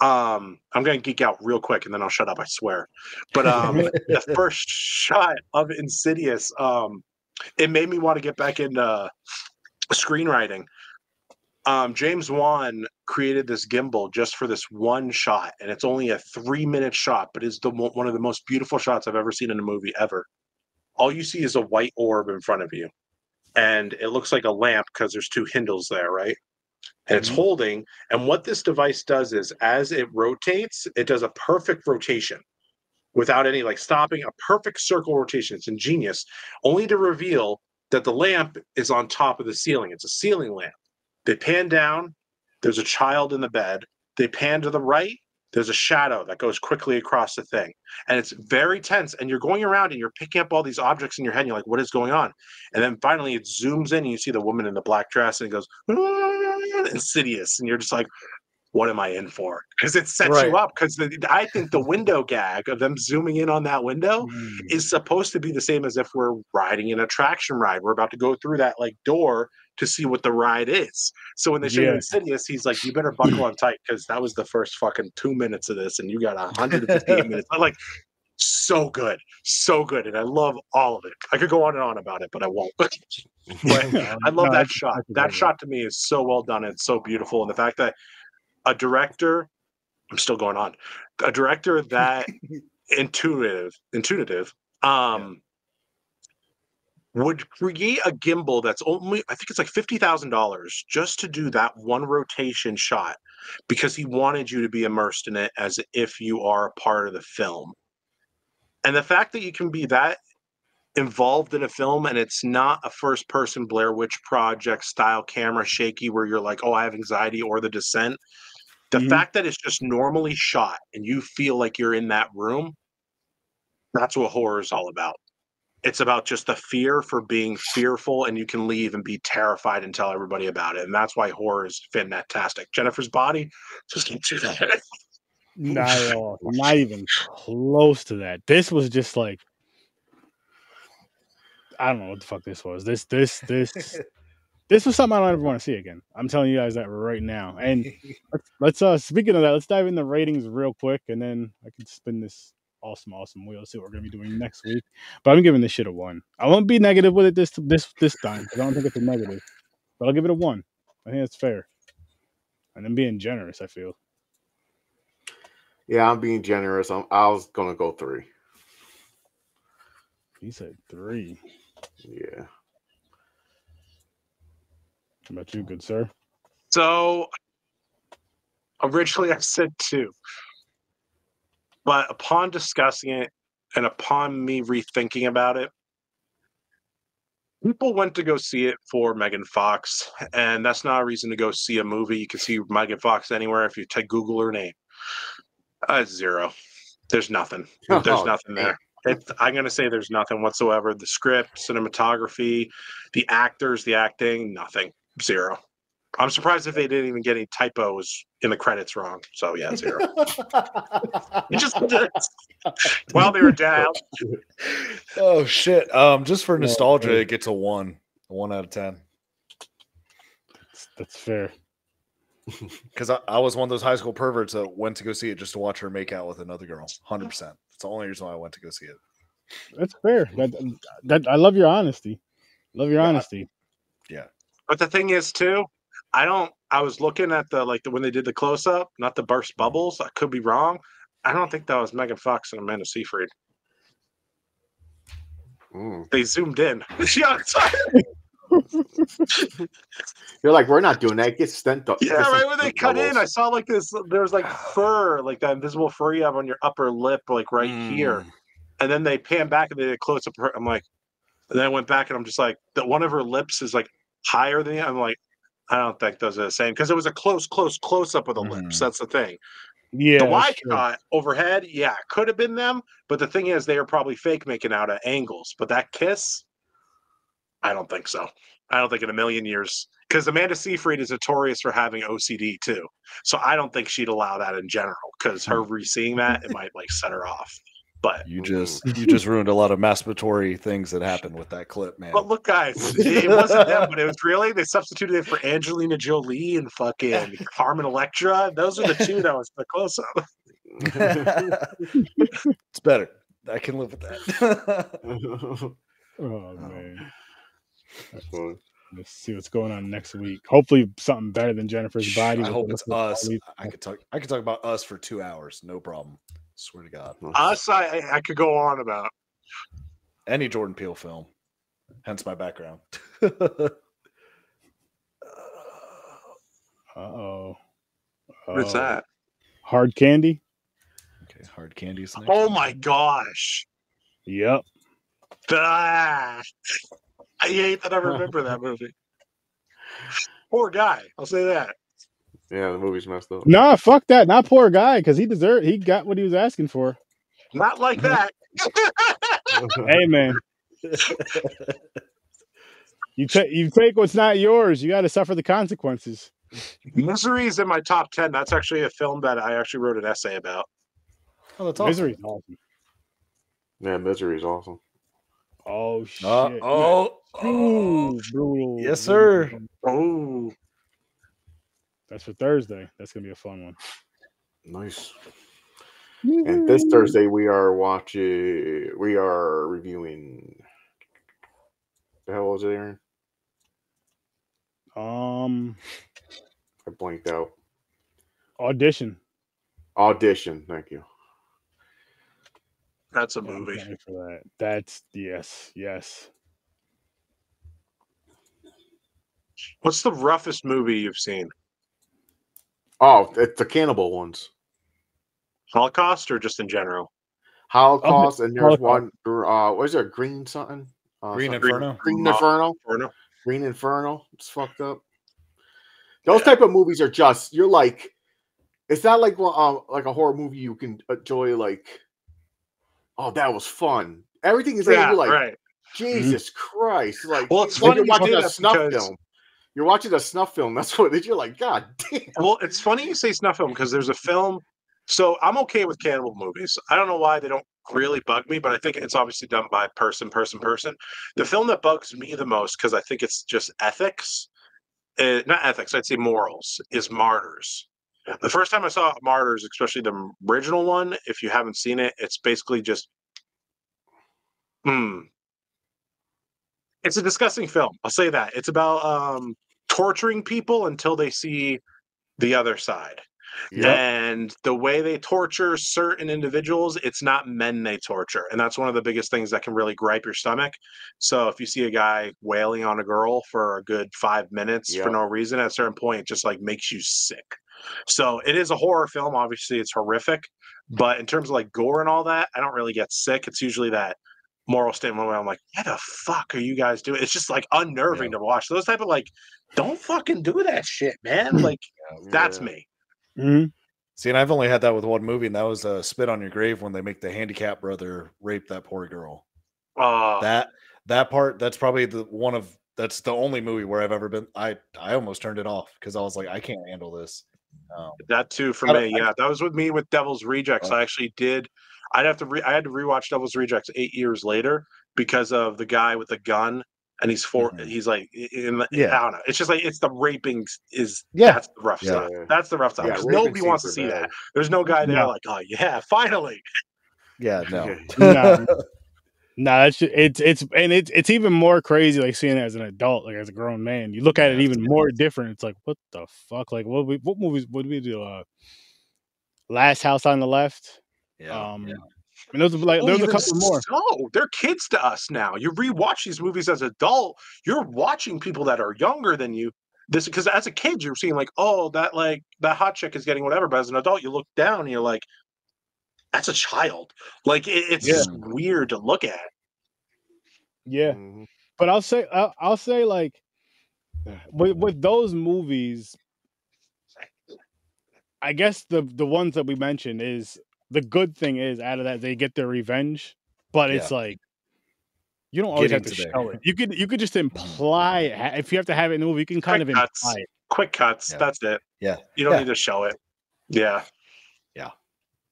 I'm gonna geek out real quick and then I'll shut up, I swear. But the first shot of Insidious, it made me want to get back into screenwriting. James Wan created this gimbal just for this one shot, and it's only a 3-minute shot, but it's one of the most beautiful shots I've ever seen in a movie ever. All you see is a white orb in front of you, and it looks like a lamp because there's 2 handles there, right? And it's holding, and what this device does is, as it rotates, it does a perfect rotation without any like stopping, a perfect circle rotation. It's ingenious, only to reveal that the lamp is on top of the ceiling. It's a ceiling lamp. They pan down, there's a child in the bed. They pan to the right, there's a shadow that goes quickly across the thing. And it's very tense. And you're going around and you're picking up all these objects in your head. And you're like, what is going on? And then finally it zooms in and you see the woman in the black dress and it goes, Insidious. And you're just like, what am I in for? Because it sets you up. Because I think the window gag of them zooming in on that window is supposed to be the same as if we're riding an attraction ride. We're about to go through that like door to see what the ride is. So when they show you Insidious, he's like, you better buckle on tight because that was the first fucking 2 minutes of this and you got 158 minutes. I'm like, so good. So good. And I love all of it. I could go on and on about it, but I won't. But I love that shot. That shot to me is so well done and so beautiful. And the fact that a director, I'm still going on, a director that intuitive, would create a gimbal that's only, I think it's like $50,000 just to do that one rotation shot because he wanted you to be immersed in it as if you are a part of the film. And the fact that you can be that involved in a film and it's not a first person Blair Witch Project style camera shaky where you're like, oh, I have anxiety, or The Descent. The fact that it's just normally shot and you feel like you're in that room, that's what horror is all about. It's about just the fear for being fearful, and you can leave and be terrified and tell everybody about it. And that's why horror is fantastic. Jennifer's Body, just can't do that. Not at all. Not even close to that. This was just like, I don't know what the fuck this was. This was something I don't ever want to see again. I'm telling you guys that right now. And let's speaking of that, let's dive into ratings real quick, and then I can spin this awesome wheel. See what we're gonna be doing next week. But I'm giving this shit a 1. I won't be negative with it this time because I don't think it's a negative. But I'll give it a 1. I think that's fair. And I'm being generous, I feel. Yeah, I'm being generous. I was gonna go 3. He said 3. Yeah. How about you, good sir? So originally I said 2. But upon discussing it and upon me rethinking about it, people went to go see it for Megan Fox, and that's not a reason to go see a movie. You can see Megan Fox anywhere if you Google her name. It's 0. There's nothing. There's nothing there. I'm going to say there's nothing whatsoever. The script, cinematography, the actors, the acting, nothing. 0. I'm surprised if they didn't even get any typos in the credits wrong. So yeah, 0. You just while they were down. Oh shit! Just for nostalgia, it gets a 1 out of 10. That's fair. Because I was one of those high school perverts that went to go see it just to watch her make out with another girl. 100%. That's the only reason why I went to go see it. That's fair. That I love your honesty. Love your honesty. Yeah. But the thing is, too, I was looking at when they did the close up, not the burst bubbles. I could be wrong. I don't think that was Megan Fox and Amanda Seyfried. They zoomed in. You're like, we're not doing that. It gets stent. Yeah, right when they cut in, I saw like this. There was like fur, like that invisible fur you have on your upper lip, like right here. And then they pan back and they did a close up. I'm like, and then I went back and I'm just like, that one of her lips is like higher than the. I'm like, I don't think those are the same because it was a close up of the lips. That's the thing. Yeah, the wide shot overhead, yeah, could have been them. But the thing is, they are probably fake making out at angles. But that kiss, I don't think so. I don't think in a million years, because Amanda Seyfried is notorious for having OCD too. So I don't think she'd allow that in general. Because her re-seeing that, it might like set her off. But you just ruined a lot of masturbatory things that happened with that clip, man. But look, guys, it wasn't them, but it was really they substituted it for Angelina Jolie and fucking Carmen Electra. Those are the two that was the close up. It's better. I can live with that. Oh man. Let's see what's going on next week. Hopefully something better than Jennifer's Body. I hope it's Us. I could talk about Us for 2 hours, no problem. Swear to God. Us, I could go on about any Jordan Peele film. Hence my background. What's that? Hard Candy. Okay, Hard Candy. Oh my gosh. Yep. I hate that I remember that movie. Poor guy. I'll say that. Yeah, the movie's messed up. Nah, fuck that. Not poor guy, because he got what he was asking for. Not like that. Hey man. You take what's not yours. You got to suffer the consequences. Misery is in my top 10. That's actually a film that I actually wrote an essay about. Oh, that's awesome. Misery's awesome. Yeah, Misery is awesome. Oh shit! Brutal. Yes, sir. Oh, that's for Thursday. That's gonna be a fun one. Nice. And this Thursday we are reviewing. The hell was it, Aaron? I blanked out. Audition. Thank you. That's a movie. For that. That's yes. What's the roughest movie you've seen? Oh, it's the cannibal ones. Holocaust or just in general? Holocaust, and there's one. What is there? Green something? Green Inferno. Green Inferno. Green Inferno. It's fucked up. Those type of movies are just you're like, it's not like a horror movie you can enjoy like. Oh, that was fun. Everything is you're like, right. Jesus Christ! Like, well, it's funny you're watching a snuff film. You're watching a snuff film. That's what you're like. God damn. Well, it's funny you say snuff film because there's a film. So I'm okay with cannibal movies. I don't know why they don't really bug me, but I think it's obviously done by person. The film that bugs me the most because I think it's just ethics, not ethics. I'd say morals. Is Martyrs. The first time I saw Martyrs, especially the original one, if you haven't seen it, it's basically just, it's a disgusting film. I'll say that. It's about torturing people until they see the other side. Yep. And the way they torture certain individuals, it's not men they torture. And that's one of the biggest things that can really gripe your stomach. So if you see a guy wailing on a girl for a good 5 minutes for no reason, at a certain point, it just like makes you sick. So it is a horror film. Obviously, it's horrific. But in terms of like gore and all that, I don't really get sick. It's usually that moral statement where I'm like, what the fuck are you guys doing? It's just like unnerving to watch. Those type of like, don't fucking do that shit, man. Like, that's me. Mm-hmm. See, and I've only had that with one movie, and that was Spit on Your Grave when they make the handicapped brother rape that poor girl. That part, that's probably that's the only movie where I've ever been. I almost turned it off because I was like, I can't handle this. That too for me. Yeah, that was with me with Devil's Rejects. I actually did. I had to rewatch Devil's Rejects 8 years later because of the guy with the gun, and he's like, I don't know. It's just like it's the raping that's the rough stuff. That's the rough stuff because nobody wants to see that. There's no guy there like, oh yeah, finally. Yeah, no. No, it's even more crazy like seeing it as an adult, like as a grown man. You look at it even more different. It's like, what the fuck? Like what movies would we do? Last House on the Left. And those like there's a couple more. So they're kids to us now. You rewatch these movies as an adult, you're watching people that are younger than you. This because as a kid you're seeing like, oh, that hot chick is getting whatever, but as an adult you look down and you're like, that's a child. Like it's just weird to look at. Yeah, but I'll say like with those movies, I guess the ones that we mentioned is the good thing is out of that they get their revenge, but it's like You don't always have to show it. You could just imply it. If you have to have it in the movie, you can kind of imply it. Quick cuts. Yeah. That's it. Yeah. You don't need to show it. Yeah. Yeah.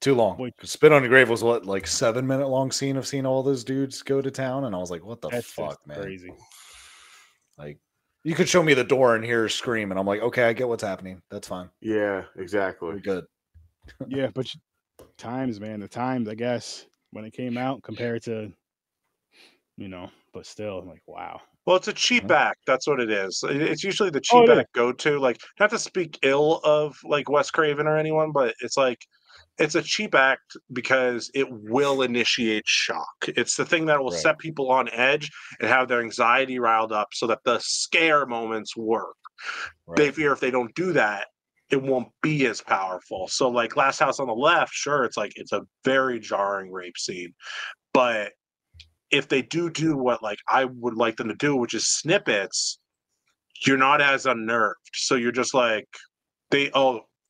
Too long. Spit on Your Grave was what, like 7-minute long scene of seeing all those dudes go to town, and I was like, what the fuck, man? Crazy. Like, you could show me the door and hear her scream, and I'm like, okay, I get what's happening. That's fine. Yeah, exactly. We're good. Yeah, but times, man, the times, I guess, when it came out compared to, but still, I'm like, wow. Well, it's a cheap act. That's what it is. It's usually the cheap act go-to. Like, not to speak ill of like Wes Craven or anyone, but it's like it's a cheap act because it will initiate shock. It's the thing that will set people on edge and have their anxiety riled up so that the scare moments work. They fear if they don't do that, it won't be as powerful. So, like Last House on the Left, sure, it's like it's a very jarring rape scene, but if they do what like I would like them to do, which is snippets, you're not as unnerved. So you're just like,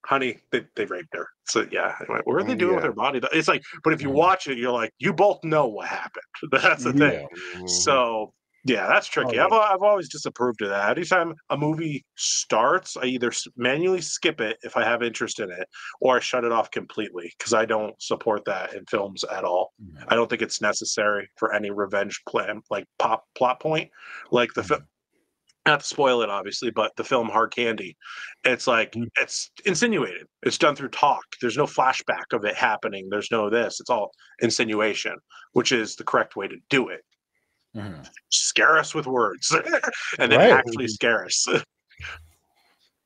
honey, they raped her. So yeah, anyway, what are they doing with her body? It's like, but if you watch it, you're like, you both know what happened. That's the thing. So yeah, that's tricky. I've always disapproved of that. Anytime a movie starts, I either manually skip it if I have interest in it, or I shut it off completely because I don't support that in films at all. I don't think it's necessary for any revenge plan, like plot point, like the film. Not to spoil it, obviously, but the film Hard Candy, it's like it's insinuated. It's done through talk. There's no flashback of it happening. There's no this. It's all insinuation, which is the correct way to do it. Scare us with words and then actually scare us.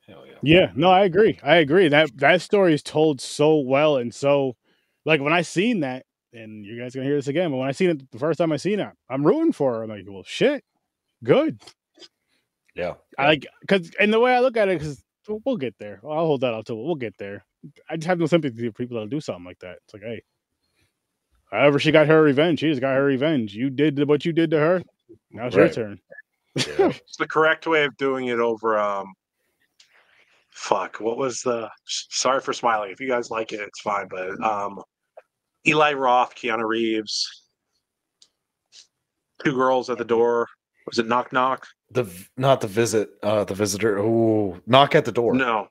Hell yeah. Yeah, no, I agree. That story is told so well, and so like when I seen that, and you guys are gonna hear this again, but when I seen it the first time I seen it, I'm rooting for her. I'm like, well, shit, good. Yeah, I like and the way I look at it, because we'll get there. I'll hold that up till we'll get there. I just have no sympathy for people that do something like that. It's like, hey. However, she got her revenge. She just got her revenge. You did what you did to her. Now it's your turn. Yeah. It's the correct way of doing it over. Fuck. What was the? Sorry for smiling. If you guys like it, it's fine. But Eli Roth, Keanu Reeves, two girls at the door. Was it Knock Knock? Not the visit. The visitor. Oh, Knock at the Door. No.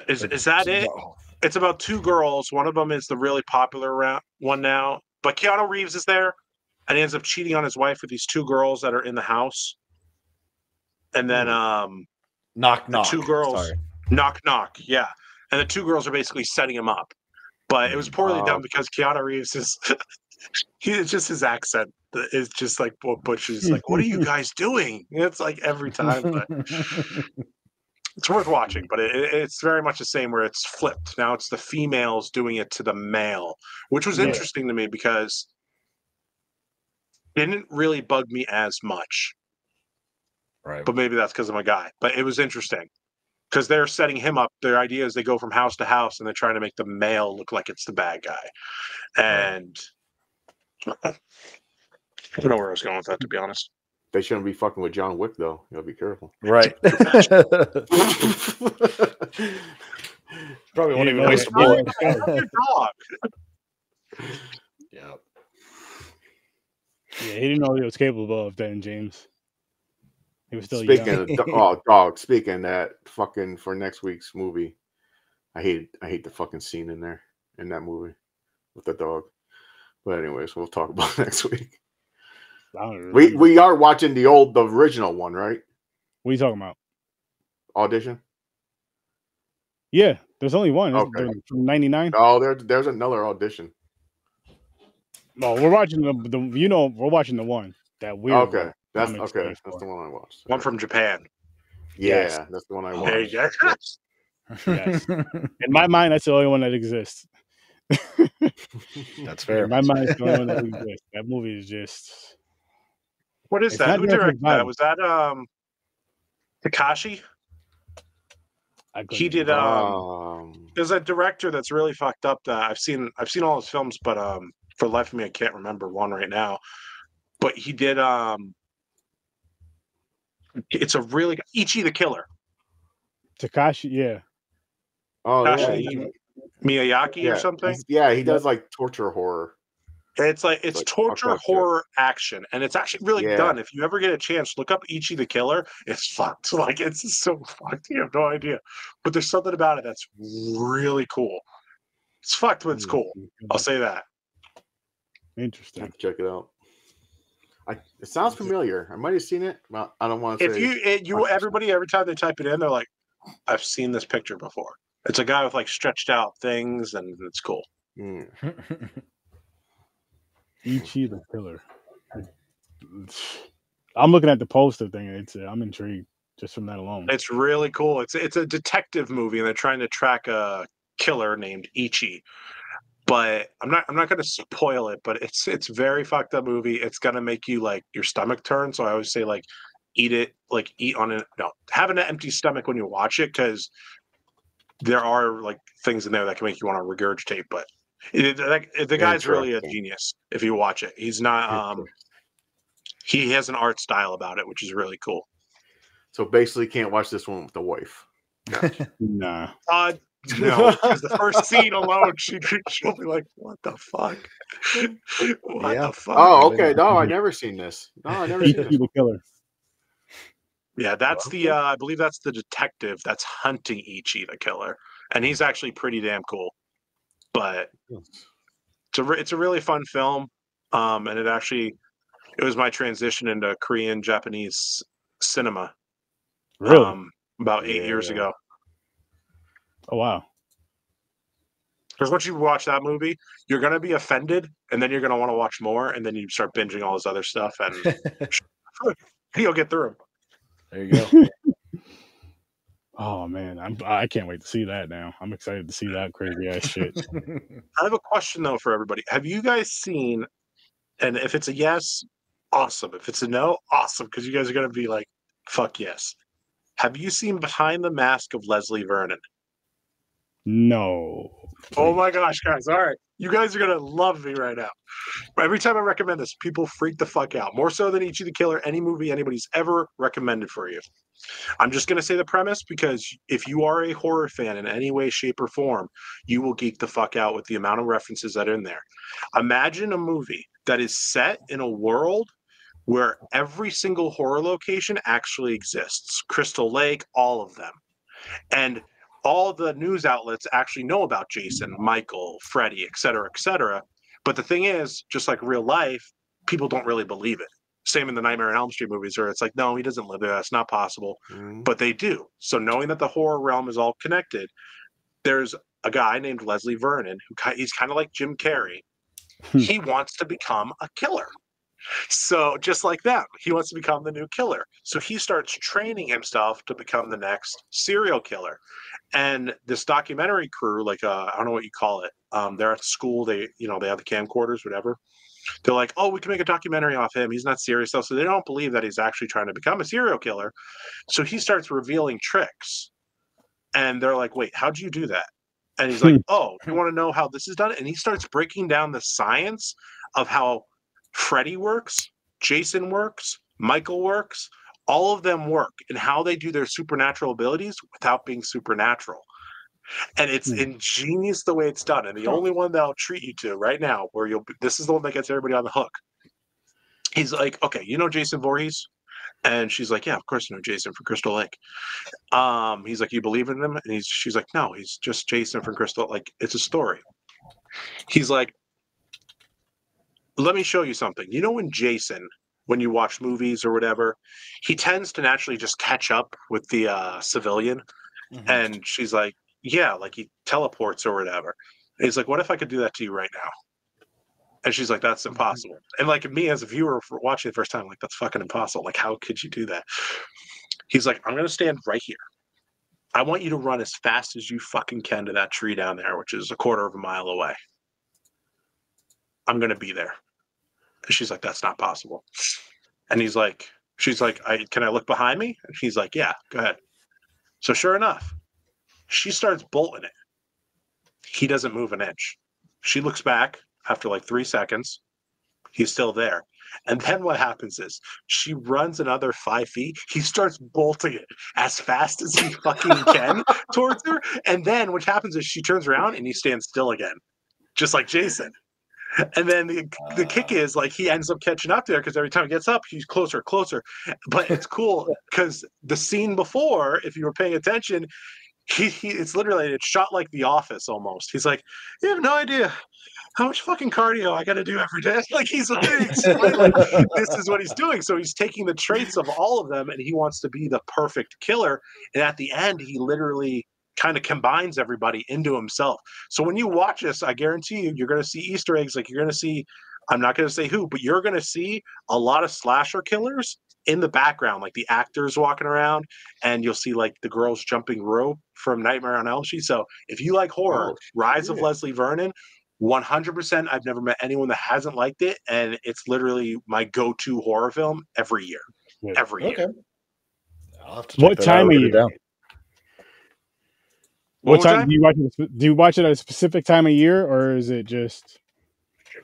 Is that it? No. It's about two girls. One of them is the really popular one now. But Keanu Reeves is there, and he ends up cheating on his wife with these two girls that are in the house. And then Knock Knock. Two girls. Sorry. Knock Knock. Yeah. And the two girls are basically setting him up. But it was poorly done because Keanu Reeves is it's just his accent is just like Butch is like, what are you guys doing? It's like every time, but it's worth watching, but it's very much the same where it's flipped. Now it's the females doing it to the male, which was interesting to me because it didn't really bug me as much. Right. But maybe that's because I'm a guy. But it was interesting because they're setting him up. Their idea is they go from house to house and they're trying to make the male look like it's the bad guy. And I don't know where I was going with that, to be honest. They shouldn't be fucking with John Wick, though. You gotta be careful. Right. Probably won't even waste a bullet. Yeah. Yeah, he didn't know what he was capable of then, James. He was still young. Dog. Speaking that fucking for next week's movie, I hate the fucking scene in that movie with the dog. But anyways, we'll talk about it next week. We are watching the original one, right? What are you talking about? Audition? Yeah, there's only one. Okay. From '99. Oh, there's another audition. No, we're watching we're watching the one that we. Okay, that's okay. That's the one I watched. One from Japan. Yeah, yes. That's the one I watched. There you go. Yes. In my mind, that's the only one that exists. That's fair. In my mind, it's the only one that exists. That movie is just. What is that? Who directed that? Was that Takashi? He did. There's a director that's really fucked up. That I've seen all his films, but for the life of me, I can't remember one right now. But he did. It's a really Ichi the Killer. Takashi, yeah. Oh, Takashi, Miyazaki or something. He does like torture horror. It's like it's torture, horror, action, and it's actually really done. If you ever get a chance, look up Ichi the Killer. It's fucked. Like it's so fucked. You have no idea. But there's something about it that's really cool. It's fucked, but it's cool. I'll say that. Interesting. I have to check it out. It sounds familiar. I might have seen it. Well, I don't want to say. If you everybody every time they type it in, they're like, "I've seen this picture before." It's a guy with like stretched out things, and it's cool. Ichi the Killer. I'm looking at the poster thing. I'm intrigued just from that alone. It's really cool. It's a detective movie, and they're trying to track a killer named Ichi. But I'm not going to spoil it. But it's very fucked up movie. It's gonna make you like your stomach turn. So I always say like eat on it. No, have an empty stomach when you watch it, because there are like things in there that can make you want to regurgitate. But the guy's really a genius. If you watch it, he's not. He has an art style about it, which is really cool. So basically, can't watch this one with the wife. Gotcha. Nah. No, because the first scene alone, she'll be like, "What the fuck? What the fuck?" Oh, okay. No, I never seen this. No, I never seen this. The Killer. Yeah, that's the. I believe that's the detective that's hunting Ichi the Killer, and he's actually pretty damn cool. But it's a really fun film, and it was my transition into Korean Japanese cinema. Really? About 8 years ago. Oh wow! Because once you watch that movie, you're gonna be offended, and then you're gonna want to watch more, and then you start binging all this other stuff, and you'll get through them. There you go. Oh man, I can't wait to see that now. I'm excited to see that crazy ass shit. I have a question though for everybody. Have you guys seen? And if it's a yes, awesome. If it's a no, awesome, because you guys are gonna be like, "Fuck yes." Have you seen Behind the Mask of Leslie Vernon? No. Oh my gosh, guys. All right. You guys are going to love me right now. Every time I recommend this, people freak the fuck out. More so than Ichi the Killer, any movie anybody's ever recommended for you. I'm just going to say the premise, because if you are a horror fan in any way, shape, or form, you will geek the fuck out with the amount of references that are in there. Imagine a movie that is set in a world where every single horror location actually exists. Crystal Lake, all of them. And all the news outlets actually know about Jason, Michael, Freddy, et cetera, But the thing is, just like real life, people don't really believe it. Same in the Nightmare on Elm Street movies, where it's like, no, he doesn't live there. That's not possible. But they do. So knowing that the horror realm is all connected, there's a guy named Leslie Vernon, he's kind of like Jim Carrey. He wants to become a killer. So just like them, he wants to become the new killer. So he starts training himself to become the next serial killer. And this documentary crew, like I don't know what you call it. They're at school. They have the camcorders, whatever. They're like, oh, we can make a documentary off him. He's not serious. So they don't believe that he's actually trying to become a serial killer. So he starts revealing tricks. And they're like, wait, how'd you do that? And he's like, oh, you want to know how this is done? And he starts breaking down the science of how Freddy works, Jason works, Michael works, all of them work, and how they do their supernatural abilities without being supernatural. And it's ingenious the way it's done. And the only one that I'll treat you to right now, this is the one that gets everybody on the hook. He's like, okay, you know Jason Voorhees? And she's like, yeah, of course I know Jason from Crystal Lake. He's like, you believe in him? And she's like, no, he's just Jason from Crystal. Like, it's a story. He's like, let me show you something. You know, when you watch movies or whatever, he tends to naturally just catch up with the civilian. And she's like, yeah, like he teleports or whatever. And he's like, what if I could do that to you right now? And she's like, that's impossible. And like me as a viewer for watching the first time, like, that's fucking impossible. Like, how could you do that? He's like, I'm going to stand right here. I want you to run as fast as you fucking can to that tree down there, which is a quarter of a mile away. I'm going to be there. And she's like, that's not possible. And she's like, can I look behind me? And he's like, yeah, go ahead. So sure enough, she starts bolting it. He doesn't move an inch. She looks back after like 3 seconds. He's still there. And then what happens is she runs another 5 feet. He starts bolting it as fast as he fucking can towards her. And then what happens is she turns around and he stands still again, just like Jason. And then the kick is like he ends up catching up there because every time he gets up, he's closer, closer. But it's cool because the scene before, if you were paying attention, it's literally it's shot like The Office almost. He's like, you have no idea how much fucking cardio I got to do every day. Like he's like, this is what he's doing. So he's taking the traits of all of them, and he wants to be the perfect killer. And at the end, he literally kind of combines everybody into himself. So when you watch this, I guarantee you, you're going to see Easter eggs. Like you're going to see, I'm not going to say who, but you're going to see a lot of slasher killers in the background, like the actors walking around, and you'll see like the girls jumping rope from Nightmare on Elm Street. So if you like horror, Rise of Leslie Vernon, 100%. I've never met anyone that hasn't liked it, and it's literally my go-to horror film every year. Every year. I'll have to check what time of year? What time do you watch it? Do you watch it at a specific time of year, or is it just?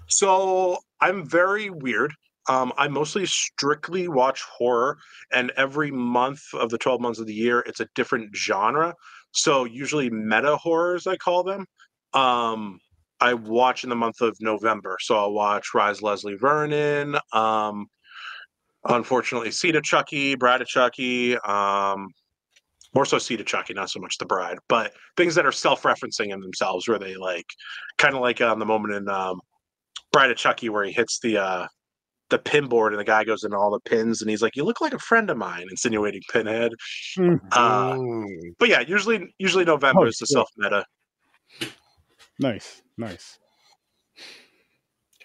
So I'm very weird. I mostly strictly watch horror, and every month of the 12 months of the year, it's a different genre. So usually meta horrors, I call them. I watch in the month of November. So I'll watch Rise Leslie Vernon. Unfortunately, Seed of Chucky, Bride of Chucky. More so Seed of Chucky, not so much The Bride, but things that are self-referencing in themselves, where they like, kind of like the moment in Bride of Chucky where he hits the pin board and the guy goes into all the pins and he's like, "You look like a friend of mine," insinuating Pinhead. But yeah, usually November is the self-meta. Nice.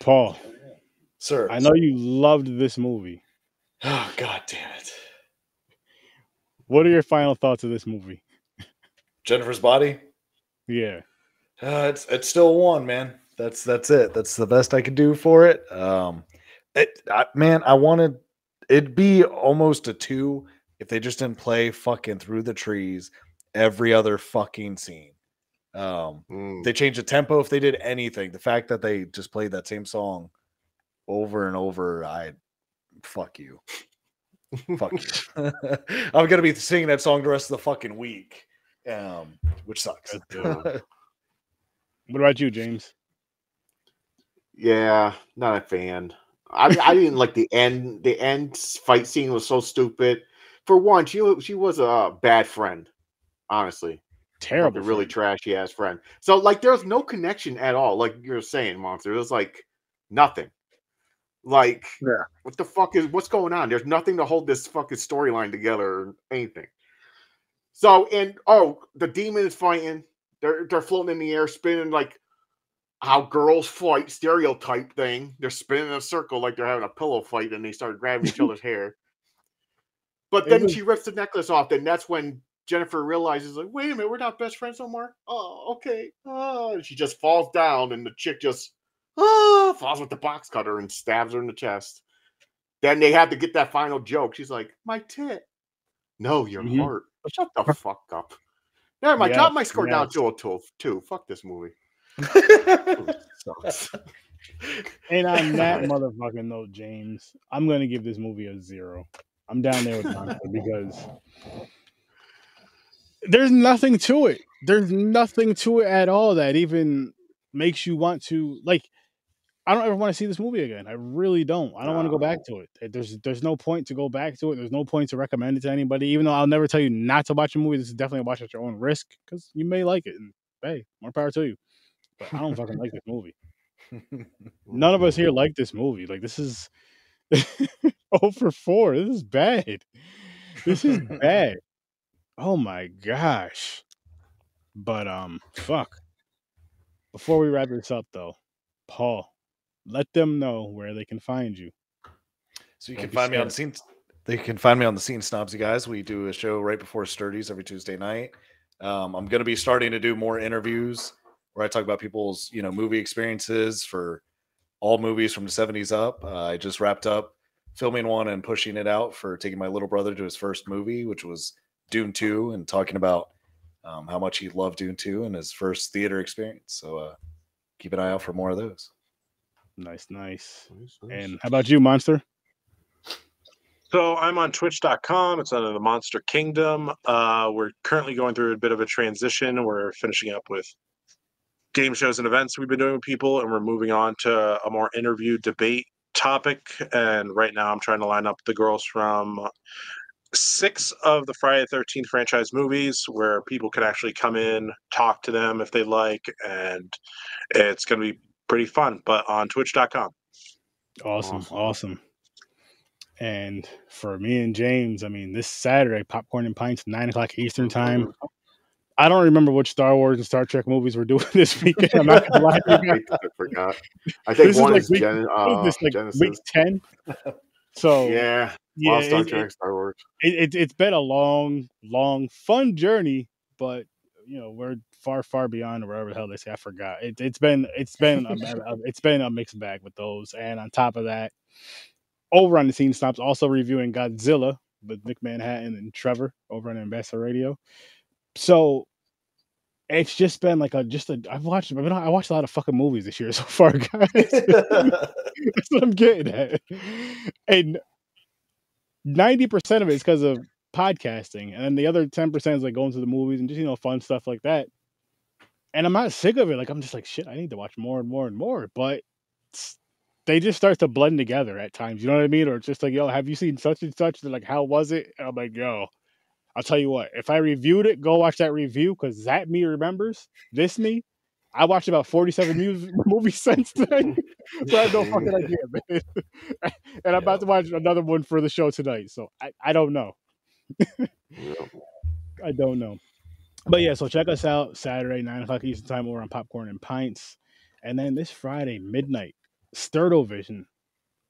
Paul, sir, I know you loved this movie. Oh, god damn it. What are your final thoughts of this movie? Jennifer's Body? Yeah. It's still a 1, man. That's it. That's the best I could do for it. Man, I wanted it'd be almost a 2 if they just didn't play fucking Through the Trees every other fucking scene. They changed the tempo if they did anything. The fact that they just played that same song over and over, fuck you. Fuck you. I'm gonna be singing that song the rest of the fucking week. Which sucks. What about you, James? Yeah, not a fan. I didn't like the end. The end fight scene was so stupid. For one, she was a bad friend. Honestly, terrible, like a really trashy ass friend. So like, there's no connection at all. Like you're saying, Monster. There's like nothing. Like, what the fuck what's going on? There's nothing to hold this fucking storyline together or anything. So, and the demon is fighting. They're floating in the air, spinning like how girls fight stereotype thing. They're spinning in a circle like they're having a pillow fight, and they start grabbing each other's hair. But then she rips the necklace off, and that's when Jennifer realizes, like, wait a minute, we're not best friends no more. Oh, okay. And she just falls down, and the chick just falls with the box cutter and stabs her in the chest. Then they have to get that final joke. She's like, my tit. No, your heart. Shut the fuck up. Never mind. Drop my score down to a 2. Fuck this movie. And on that motherfucking note, James, I'm going to give this movie a 0. I'm down there with Monster because there's nothing to it. There's nothing to it at all that even makes you want to, like, I don't ever want to see this movie again. I really don't. I don't want to go back to it. There's no point to go back to it. There's no point to recommend it to anybody, even though I'll never tell you not to watch a movie. This is definitely a watch at your own risk because you may like it. And hey, more power to you. But I don't fucking like this movie. None of us here like this movie. Like, this is 0 for 4. This is bad. This is bad. Oh my gosh. But fuck. Before we wrap this up though, Paul, let them know where they can find you. So you can find me on the scene. They can find me on the Scene Snobs, you guys. We do a show right before Sturdy's every Tuesday night. I'm going to be starting to do more interviews where I talk about people's, movie experiences for all movies from the 70s up. I just wrapped up filming one and pushing it out for taking my little brother to his first movie, which was Dune 2, and talking about how much he loved Dune 2 and his first theater experience. So keep an eye out for more of those. Nice. And how about you, Monster? So I'm on twitch.com. It's under the Monster Kingdom. We're currently going through a bit of a transition. We're finishing up with game shows and events we've been doing with people, and we're moving on to a more interview debate topic. And right now I'm trying to line up the girls from 6 of the Friday the 13th franchise movies where people can actually come in, talk to them if they like, and it's going to be pretty fun, but on twitch.com. Awesome. And for me and James, I mean, this Saturday, Popcorn and Pints, 9 o'clock Eastern time. I don't remember which Star Wars and Star Trek movies we're doing this weekend. I'm not gonna lie to you guys. I forgot. I think this one is is Genesis. Week 10. So yeah, Star Trek, Star Wars. It's been a long, fun journey, but we're far beyond wherever the hell they say. I forgot. It's been a mixed bag with those, and on top of that, over on the Scene Stops, also reviewing Godzilla with Nick Manhattan and Trevor over on Ambassador Radio. So it's just been like I watched a lot of fucking movies this year so far, guys. That's what I'm getting at. And 90% of it is because of podcasting, and then the other 10% is like going to the movies and just fun stuff like that. And I'm not sick of it. Like I'm just like shit. I need to watch more and more and more. But they just start to blend together at times. You know what I mean? Or it's just like, yo, have you seen such and such? They're like, how was it? And I'm like, yo, I'll tell you what. If I reviewed it, go watch that review because that me remembers. This me, I watched about 47 movies since then. So I have no fucking idea, man. And I'm about to watch another one for the show tonight. So I don't know. I don't know. But yeah, so check us out Saturday, 9 o'clock Eastern time over on Popcorn and Pints. And then this Friday, midnight, Sturdovision,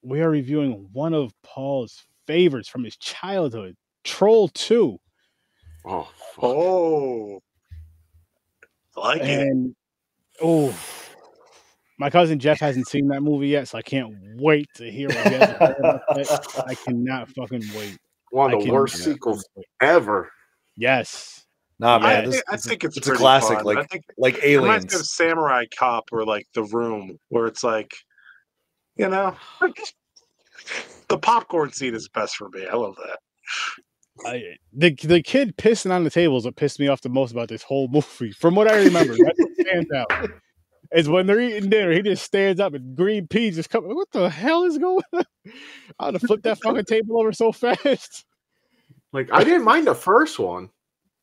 we are reviewing one of Paul's favorites from his childhood, Troll 2. Oh. I like it. Oh, my cousin Jeff hasn't seen that movie yet, so I can't wait to hear what he has to say about that. I cannot fucking wait. One of the worst sequels ever. Yes. Nah, man. I think it's a classic, fun. like Aliens. It reminds me of Samurai Cop or like The Room, where it's like, the popcorn scene is best for me. I love that. The kid pissing on the table is what pissed me off the most about this whole movie. From what I remember, that's what stands out. Is when they're eating dinner, he just stands up and green peas just come. What the hell is going on? I would have flipped that fucking table over so fast. Like I didn't mind the first one.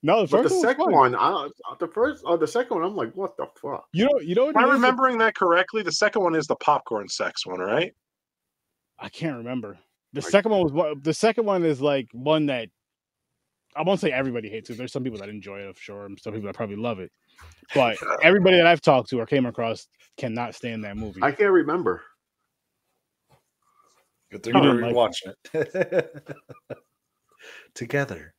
No, the second one, the second one, I'm like, what the fuck? You know. Am I remembering that correctly? The second one is the popcorn sex one, right? I can't remember. The second one is like one that I won't say everybody hates it. There's some people that enjoy it, I'm sure, and some people that probably love it. But everybody that I've talked to or came across cannot stand that movie. I can't remember. Good thing we're watching it together.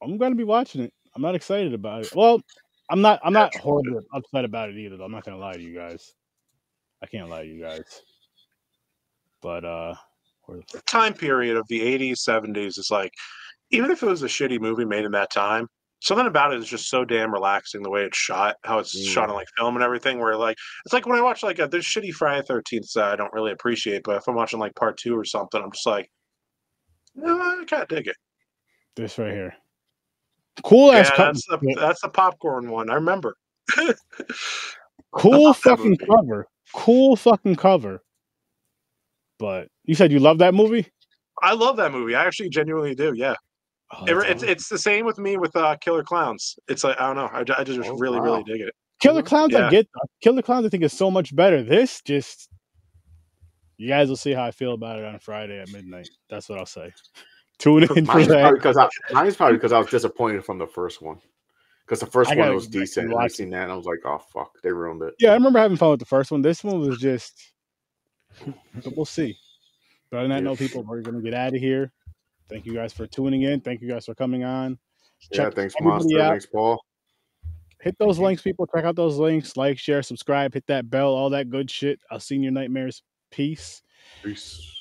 I'm gonna be watching it. I'm not excited about it. Well, I'm not horribly upset about it either, though. I'm not gonna lie to you guys. I can't lie to you guys. But the time period of the 80s, 70s is like, even if it was a shitty movie made in that time, something about it is just so damn relaxing. The way it's shot, how it's shot on like film and everything. Where like it's like when I watch like there's shitty Friday the 13th that I don't really appreciate, but if I'm watching like part 2 or something, I'm just like, no, I can't dig it. This right here. Cool ass cover. That's the popcorn one. I remember. Cool fucking cover. Cool fucking cover. But you said you love that movie? I love that movie. I actually genuinely do. Yeah. It's the same with me with Killer Clowns. It's like I don't know. I just really dig it. Killer Clowns, I get that. Killer Clowns, I think is so much better. This just you guys will see how I feel about it on Friday at midnight. That's what I'll say. Tune in for that. Mine's probably because I was disappointed from the first one. Because the first one was decent. And I seen that and I was like, oh fuck, they ruined it. Yeah, I remember having fun with the first one. This one was just we'll see. But other than that, no, people, we're gonna get out of here. Thank you guys for tuning in. Thank you guys for coming on. Thanks, Monster. Thanks, Paul. Hit those links, people. Check out those links. Like, share, subscribe, hit that bell, all that good shit. I'll see you in your nightmares. Peace. Peace.